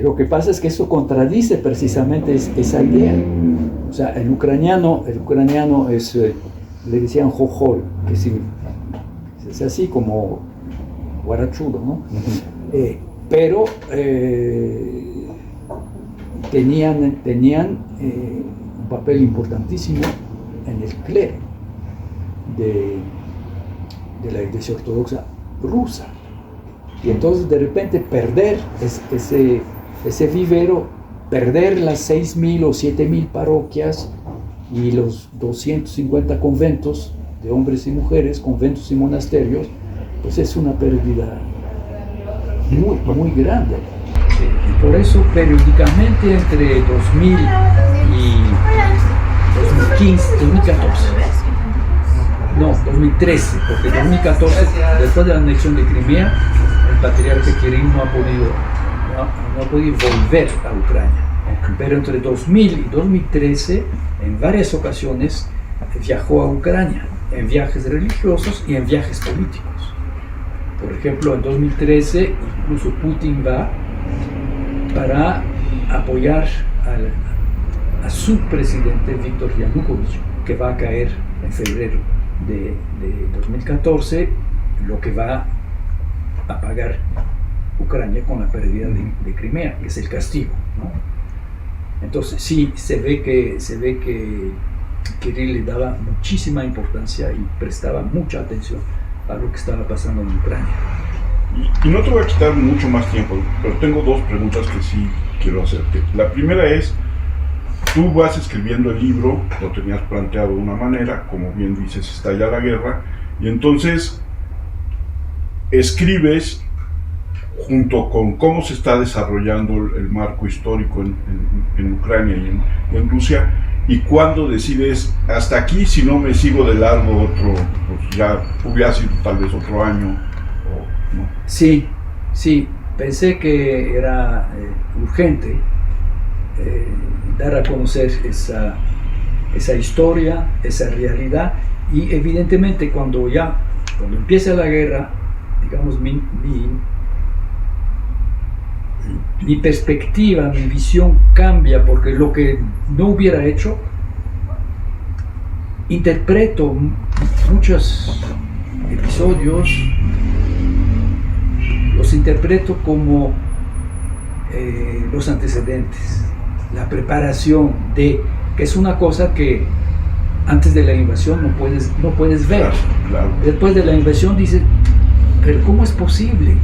Lo que pasa es que eso contradice precisamente esa idea. O sea, el ucraniano es, le decían jojol, que es así como guarachudo, ¿no? Pero tenían un papel importantísimo en el clero de la Iglesia Ortodoxa rusa. Y entonces de repente perder ese vivero, perder las 6.000 o 7.000 parroquias, y los 250 conventos de hombres y mujeres, conventos y monasterios, pues es una pérdida muy grande. Y por eso periódicamente entre 2000 y 2013, porque 2014, después de la anexión de Crimea, el patriarca Kirill no ha podido volver a Ucrania. Pero entre 2000 y 2013, en varias ocasiones, viajó a Ucrania, en viajes religiosos y en viajes políticos. Por ejemplo, en 2013, incluso Putin va para apoyar a su presidente Viktor Yanukovych, que va a caer en febrero de 2014, lo que va a pagar Ucrania con la pérdida de Crimea, que es el castigo, ¿no? Entonces sí, se ve que Kirill le daba muchísima importancia y prestaba mucha atención a lo que estaba pasando en Ucrania. Y no te voy a quitar mucho más tiempo, pero tengo dos preguntas que sí quiero hacerte. La primera es, tú vas escribiendo el libro, lo tenías planteado de una manera, como bien dices, estalla la guerra, y entonces escribes junto con cómo se está desarrollando el marco histórico en Ucrania y en Rusia, y cuando decides, hasta aquí, si no me sigo de largo otro, pues ya hubiera sido tal vez otro año, ¿no? Sí, pensé que era urgente dar a conocer esa historia, esa realidad, y evidentemente cuando empieza la guerra, digamos, mi perspectiva, mi visión cambia, porque lo que no hubiera hecho, interpreto muchos episodios, los interpreto como los antecedentes, la preparación que es una cosa que antes de la invasión no puedes ver. Claro. Después de la invasión dices, pero ¿cómo es posible?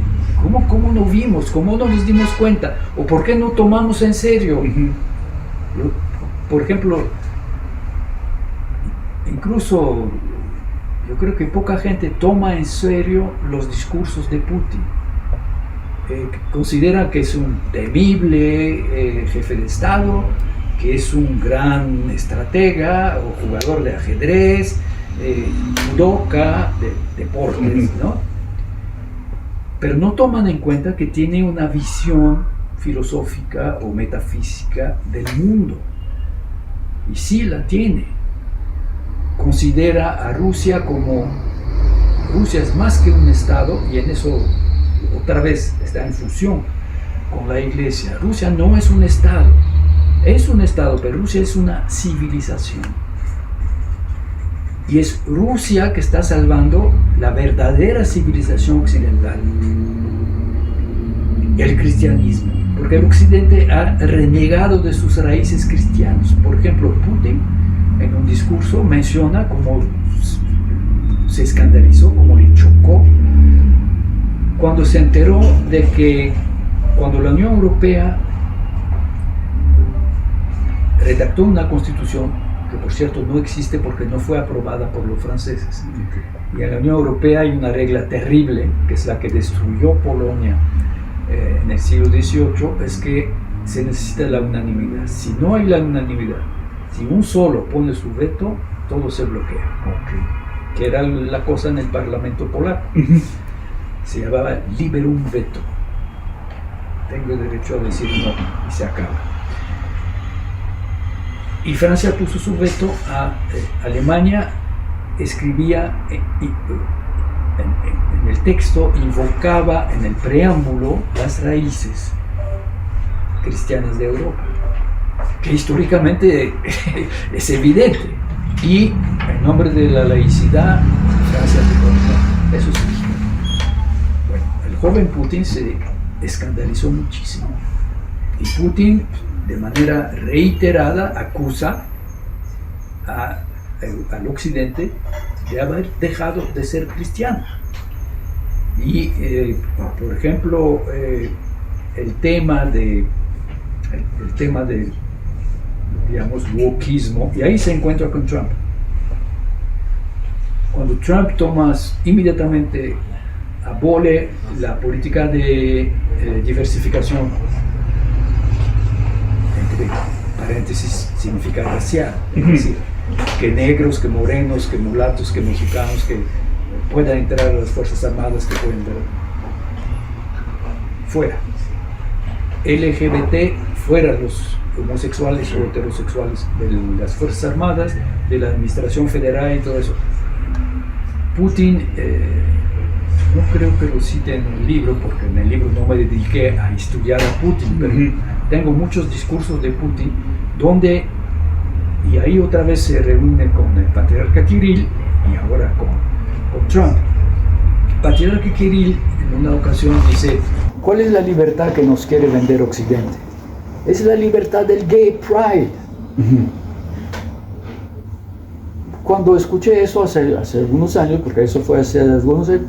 ¿Cómo no vimos? ¿Cómo no nos dimos cuenta? ¿O por qué no tomamos en serio? Por ejemplo, incluso yo creo que poca gente toma en serio los discursos de Putin. Considera que es un temible jefe de Estado, que es un gran estratega o jugador de ajedrez, judoka, de deportes, ¿no? Pero no toman en cuenta que tiene una visión filosófica o metafísica del mundo. Y sí la tiene. Considera a Rusia como... Rusia es más que un Estado, y en eso otra vez está en fusión con la Iglesia. Rusia no es un Estado. Es un Estado, pero Rusia es una civilización. Y es Rusia que está salvando la verdadera civilización occidental, el cristianismo, porque el occidente ha renegado de sus raíces cristianas. Por ejemplo, Putin en un discurso menciona cómo se escandalizó, cómo le chocó cuando se enteró de que cuando la Unión Europea redactó una constitución, que por cierto no existe porque no fue aprobada por los franceses. Y en la Unión Europea hay una regla terrible, que es la que destruyó Polonia en el siglo XVIII, es que se necesita la unanimidad. Si no hay la unanimidad, si un solo pone su veto, todo se bloquea. Que era la cosa en el Parlamento polaco. Se llamaba liberum veto. Tengo derecho a decir no, y se acaba. Y Francia puso su veto a Alemania, escribía en el texto, invocaba en el preámbulo las raíces cristianas de Europa, que históricamente es evidente. Y en nombre de la laicidad, Francia dijo, eso es legítimo. Bueno, el joven Putin se escandalizó muchísimo. Y Putin, de manera reiterada, acusa al occidente de haber dejado de ser cristiano. Y, por ejemplo, el tema de digamos, wokismo, y ahí se encuentra con Trump. Cuando Trump inmediatamente abole la política de diversificación, entre paréntesis significa racial, es decir, que negros, que morenos, que mulatos, que mexicanos, que puedan entrar a las Fuerzas Armadas, que pueden ver fuera. LGBT, fuera los homosexuales o heterosexuales de las Fuerzas Armadas, de la Administración Federal y todo eso. Putin, no creo que lo cite en el libro, porque en el libro no me dediqué a estudiar a Putin, pero tengo muchos discursos de Putin donde, y ahí otra vez se reúne con el patriarca Kirill y ahora con Trump. El patriarca Kirill en una ocasión dice: ¿cuál es la libertad que nos quiere vender Occidente? Es la libertad del gay pride. Cuando escuché eso hace algunos años, porque eso fue hace algunos años,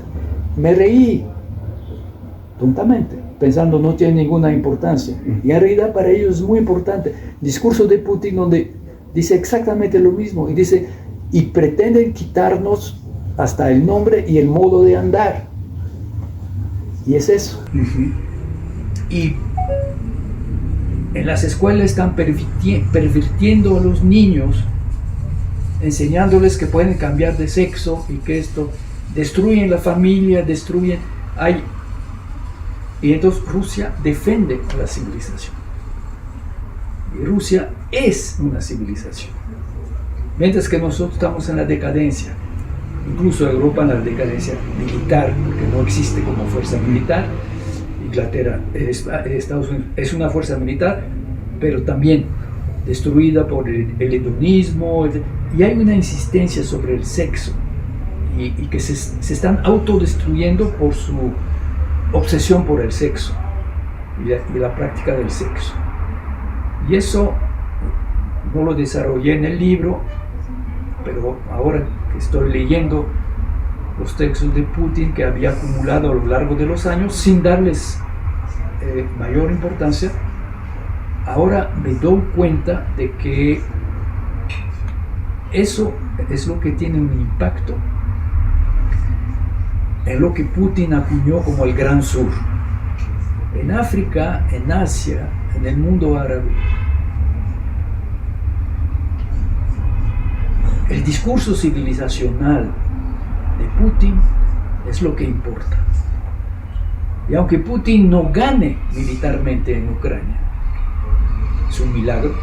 me reí tontamente, pensando no tiene ninguna importancia. Y en realidad para ellos es muy importante. Discurso de Putin donde dice exactamente lo mismo, y dice, y pretenden quitarnos hasta el nombre y el modo de andar. Y es eso. Y en las escuelas están pervirtiendo a los niños, enseñándoles que pueden cambiar de sexo y que esto destruyen la familia, destruyen... Y entonces Rusia defiende a la civilización. Y Rusia es una civilización. Mientras que nosotros estamos en la decadencia, incluso Europa en la decadencia militar, porque no existe como fuerza militar. Inglaterra, Estados Unidos es una fuerza militar, pero también destruida por el hedonismo, y hay una insistencia sobre el sexo, y que se están autodestruyendo por su obsesión por el sexo y la práctica del sexo. Y eso no lo desarrollé en el libro, pero ahora que estoy leyendo los textos de Putin que había acumulado a lo largo de los años sin darles mayor importancia, ahora me doy cuenta de que eso es lo que tiene un impacto en lo que Putin acuñó como el Gran Sur. En África, en Asia, en el mundo árabe, el discurso civilizacional de Putin es lo que importa. Y aunque Putin no gane militarmente en Ucrania, es un milagro.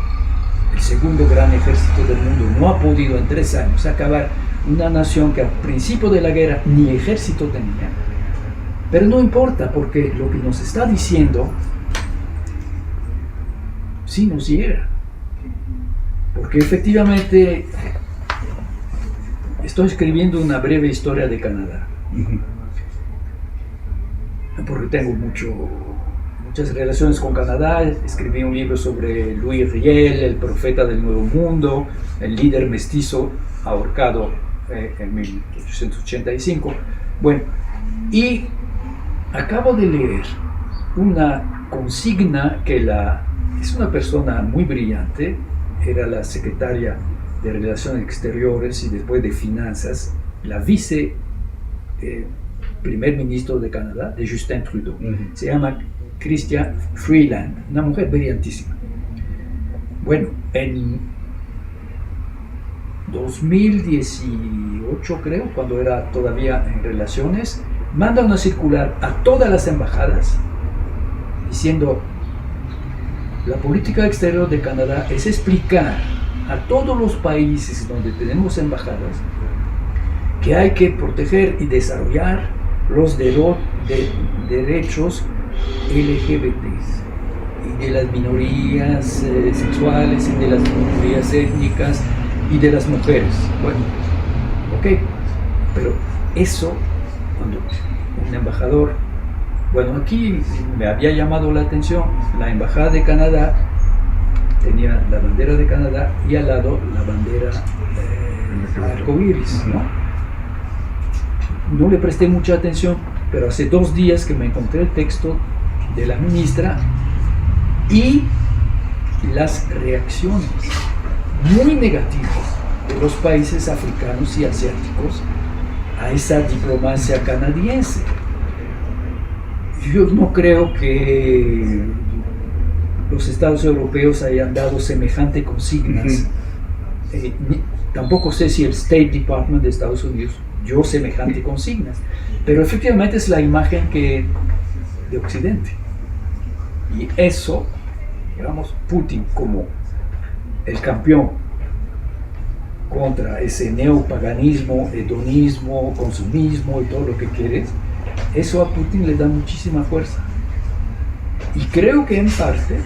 El segundo gran ejército del mundo no ha podido en 3 años acabar una nación que al principio de la guerra ni ejército tenía. Pero no importa, porque lo que nos está diciendo sí nos llega. Porque efectivamente estoy escribiendo una breve historia de Canadá. Porque tengo muchas relaciones con Canadá. Escribí un libro sobre Louis Riel, el profeta del Nuevo Mundo, el líder mestizo ahorcado en 1885. Bueno, y acabo de leer una consigna que es una persona muy brillante, era la secretaria de Relaciones Exteriores y después de Finanzas, la vice primer ministro de Canadá, de Justin Trudeau. Se llama Chrystia Freeland, una mujer brillantísima. Bueno, en 2018 creo, cuando era todavía en relaciones, manda una circular a todas las embajadas diciendo: la política exterior de Canadá es explicar a todos los países donde tenemos embajadas que hay que proteger y desarrollar los derechos LGBT y de las minorías sexuales y de las minorías étnicas y de las mujeres. Bueno, ok, pero eso, cuando un embajador, bueno, aquí me había llamado la atención, la embajada de Canadá tenía la bandera de Canadá y al lado la bandera arcoíris, ¿no? No le presté mucha atención, pero hace 2 días que me encontré el texto de la ministra y las reacciones muy negativas de los países africanos y asiáticos a esa diplomacia canadiense. Yo no creo que los estados europeos hayan dado semejante consignas. Tampoco sé si el State Department de Estados Unidos dio semejante consignas, pero efectivamente es la imagen de Occidente. Y eso, digamos, Putin como el campeón contra ese neopaganismo, hedonismo, consumismo y todo lo que quieres, eso a Putin le da muchísima fuerza. Y creo que en parte,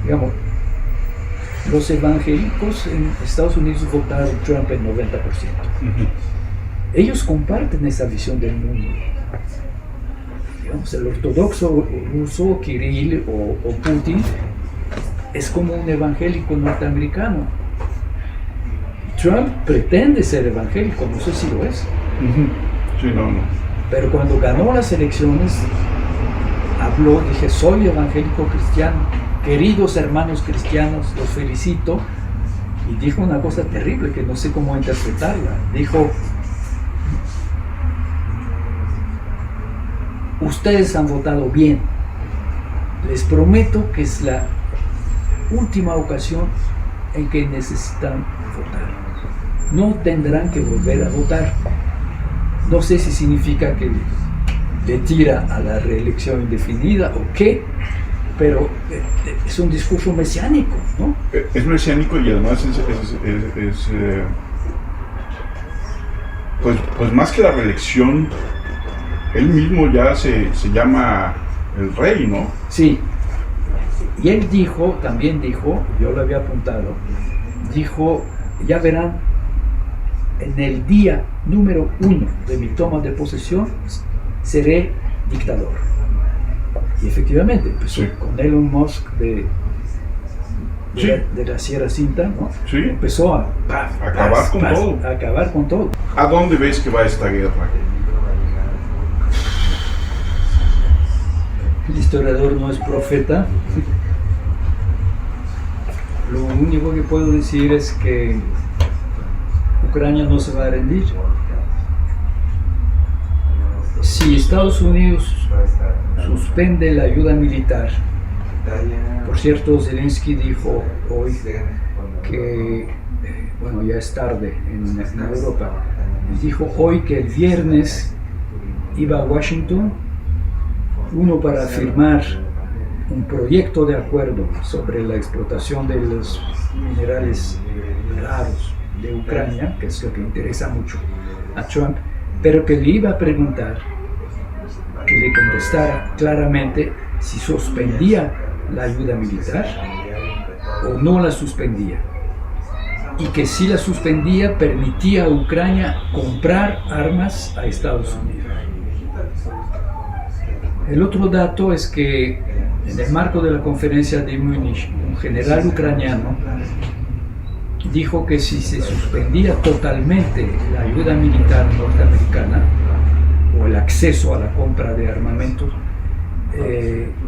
digamos, los evangélicos en Estados Unidos votaron Trump el 90%. Ellos comparten esa visión del mundo. Digamos, el ortodoxo ruso, Kirill o Putin, es como un evangélico norteamericano. Trump pretende ser evangélico, no sé si lo es. Sí, no. Pero cuando ganó las elecciones, habló, dije, soy evangélico cristiano, queridos hermanos cristianos, los felicito, y dijo una cosa terrible que no sé cómo interpretarla. Dijo, ustedes han votado bien, les prometo que es la última ocasión en que necesitan votar. No tendrán que volver a votar. No sé si significa que le tira a la reelección indefinida o qué, pero es un discurso mesiánico, ¿no? Es mesiánico y además pues más que la reelección, él mismo ya se llama el rey, ¿no? Sí. Y él también dijo, yo lo había apuntado, dijo, ya verán, en el día número 1 de mi toma de posesión, seré dictador. Y efectivamente, empezó con Elon Musk de la Sierra Cinta, ¿no? Sí. Empezó a acabar con todo. ¿A dónde ves que va esta guerra? El historiador no es profeta. Lo único que puedo decir es que Ucrania no se va a rendir. Si Estados Unidos suspende la ayuda militar, por cierto, Zelensky dijo hoy que, bueno, ya es tarde en Europa, dijo hoy que el viernes iba a Washington, uno para firmar un proyecto de acuerdo sobre la explotación de los minerales raros de Ucrania, que es lo que interesa mucho a Trump, pero que le iba a preguntar, que le contestara claramente si suspendía la ayuda militar o no la suspendía, y que si la suspendía permitía a Ucrania comprar armas a Estados Unidos. El otro dato es que en el marco de la conferencia de Múnich, un general ucraniano dijo que si se suspendía totalmente la ayuda militar norteamericana o el acceso a la compra de armamentos,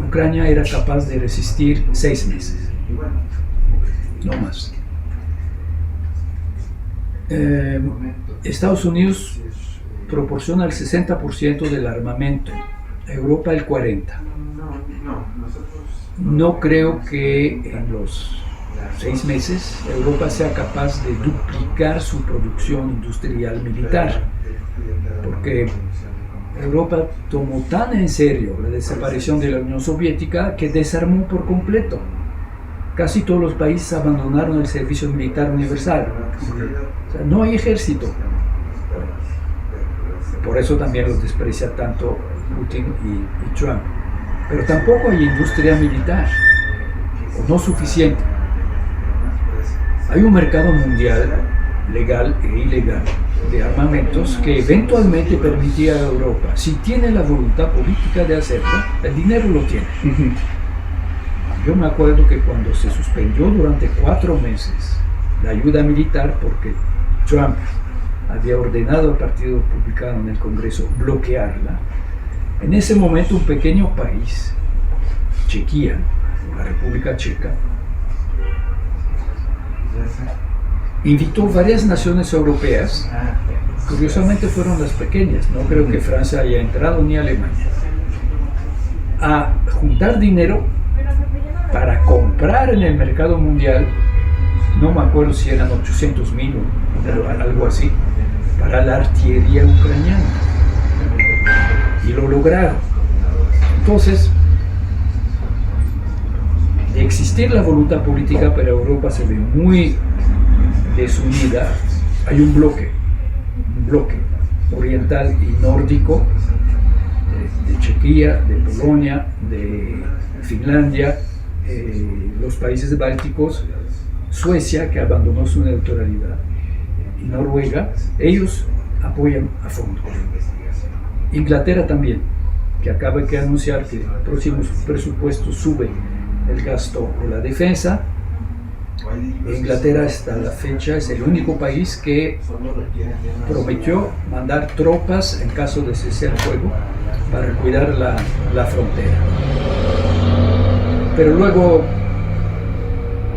Ucrania era capaz de resistir 6 meses, no más. Estados Unidos proporciona el 60% del armamento, Europa el 40%. No creo que en los 6 meses Europa sea capaz de duplicar su producción industrial militar, porque Europa tomó tan en serio la desaparición de la Unión Soviética que desarmó por completo. Casi todos los países abandonaron el servicio militar universal. O sea, no hay ejército. Por eso también los desprecia tanto Putin y Trump. Pero tampoco hay industria militar, o no suficiente. Hay un mercado mundial, legal e ilegal, de armamentos que eventualmente permitía a Europa, si tiene la voluntad política de hacerlo, el dinero lo tiene. Yo me acuerdo que cuando se suspendió durante 4 meses la ayuda militar, porque Trump había ordenado al Partido Republicano en el Congreso bloquearla, en ese momento un pequeño país, Chequia, la República Checa, invitó varias naciones europeas, curiosamente fueron las pequeñas, no creo que Francia haya entrado ni Alemania, a juntar dinero para comprar en el mercado mundial, no me acuerdo si eran 800.000 o algo así, para la artillería ucraniana. Y lo lograron. Entonces, de existir la voluntad política, pero Europa se ve muy desunida, hay un bloque oriental y nórdico, de Chequia, de Polonia, de Finlandia, los países bálticos, Suecia, que abandonó su neutralidad, y Noruega. Ellos apoyan a fondo. Inglaterra también, que acaba de anunciar que el próximo presupuesto sube el gasto de la defensa. Inglaterra hasta la fecha es el único país que prometió mandar tropas en caso de cese al fuego para cuidar la frontera. Pero luego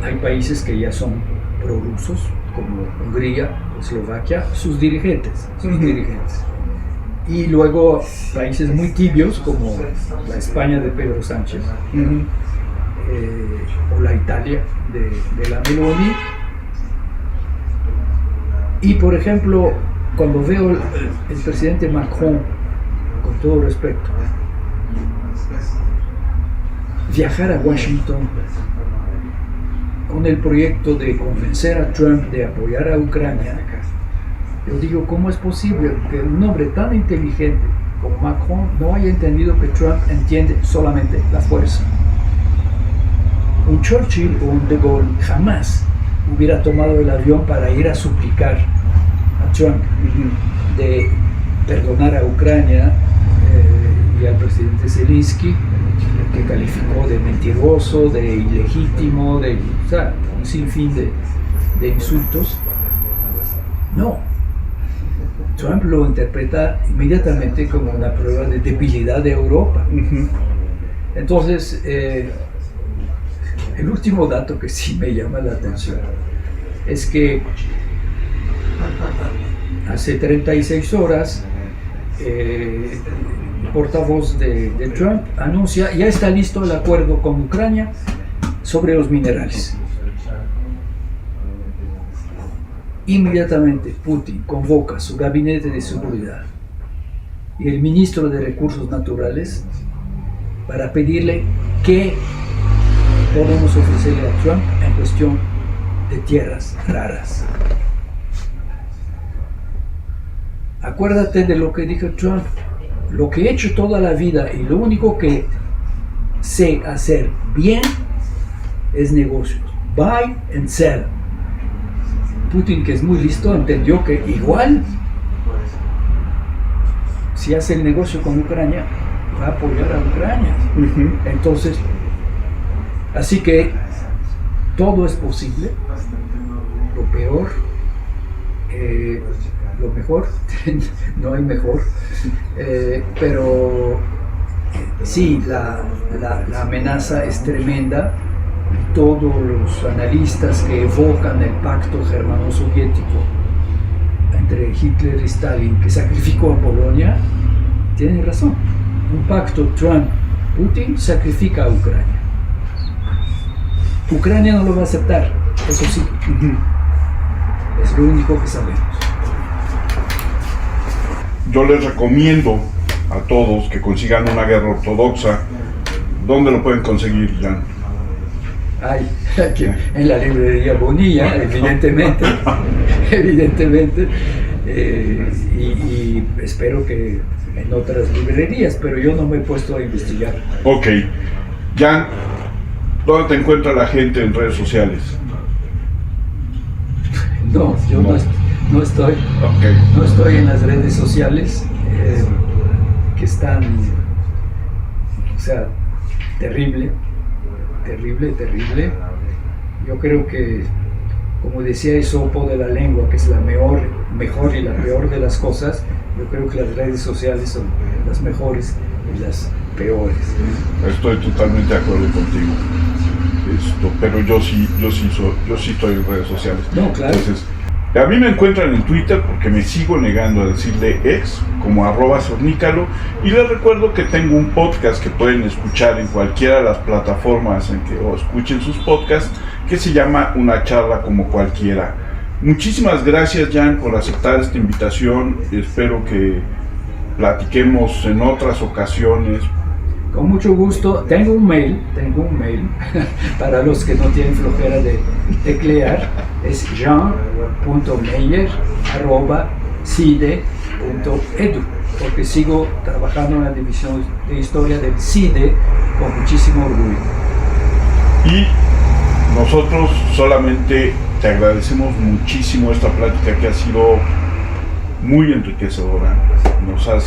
hay países que ya son prorrusos, como Hungría, Eslovaquia, sus dirigentes. Y luego países muy tibios, como la España de Pedro Sánchez, o la Italia de la Meloni. Y por ejemplo, cuando veo el presidente Macron, con todo respeto, viajar a Washington con el proyecto de convencer a Trump de apoyar a Ucrania, yo digo, ¿cómo es posible que un hombre tan inteligente como Macron no haya entendido que Trump entiende solamente la fuerza? Un Churchill o un De Gaulle jamás hubiera tomado el avión para ir a suplicar a Trump de perdonar a Ucrania y al presidente Zelensky, que calificó de mentiroso, de ilegítimo, o sea, un sinfín de insultos. No. Trump lo interpreta inmediatamente como una prueba de debilidad de Europa. Entonces, el último dato que sí me llama la atención es que hace 36 horas el portavoz de Trump anuncia ya está listo el acuerdo con Ucrania sobre los minerales. Inmediatamente Putin convoca su gabinete de seguridad y el ministro de Recursos Naturales para pedirle qué podemos ofrecerle a Trump en cuestión de tierras raras. Acuérdate de lo que dijo Trump: lo que he hecho toda la vida y lo único que sé hacer bien es negocios, buy and sell. Putin, que es muy listo, entendió que igual si hace el negocio con Ucrania va a apoyar a Ucrania. Entonces, así que todo es posible. Lo peor, lo mejor, no hay mejor, pero sí, la amenaza es tremenda. Todos los analistas que evocan el pacto germano-soviético entre Hitler y Stalin, que sacrificó a Polonia, tienen razón. Un pacto Trump-Putin sacrifica a Ucrania. Ucrania no lo va a aceptar, eso sí. Es lo único que sabemos. Yo les recomiendo a todos que consigan una guerra ortodoxa. ¿Dónde lo pueden conseguir, Jan? Ay, en la librería Bonilla, evidentemente, y espero que en otras librerías, pero yo no me he puesto a investigar. Ok. Jan, ¿dónde te encuentra la gente en redes sociales? No, yo no estoy. Okay. No estoy en las redes sociales que están, o sea, terrible. Yo creo que, como decía Esopo de la lengua, que es la mejor y la peor de las cosas, yo creo que las redes sociales son las mejores y las peores. Estoy totalmente de acuerdo contigo. pero yo sí estoy en redes sociales. No, claro. Entonces, a mí me encuentran en Twitter porque me sigo negando a decirle ex, como @zornícalo, y les recuerdo que tengo un podcast que pueden escuchar en cualquiera de las plataformas en que escuchen sus podcasts, que se llama Una charla como cualquiera. Muchísimas gracias, Jan, por aceptar esta invitación. Espero que platiquemos en otras ocasiones. Con mucho gusto. Tengo un mail para los que no tienen flojera de teclear. Es jean.meyer@cide.edu, porque sigo trabajando en la división de historia del CIDE con muchísimo orgullo. Y nosotros solamente te agradecemos muchísimo esta plática que ha sido muy enriquecedora. Nos has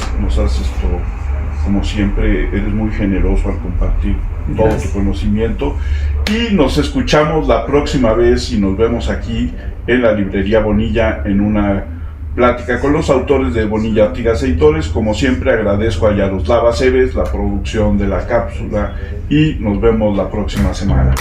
como siempre, eres muy generoso al compartir todo tu conocimiento, y nos escuchamos la próxima vez y nos vemos aquí en la librería Bonilla en una plática con los autores de Bonilla, Artigas Editores. Como siempre, agradezco a Yaroslava Cebes la producción de la cápsula y nos vemos la próxima semana.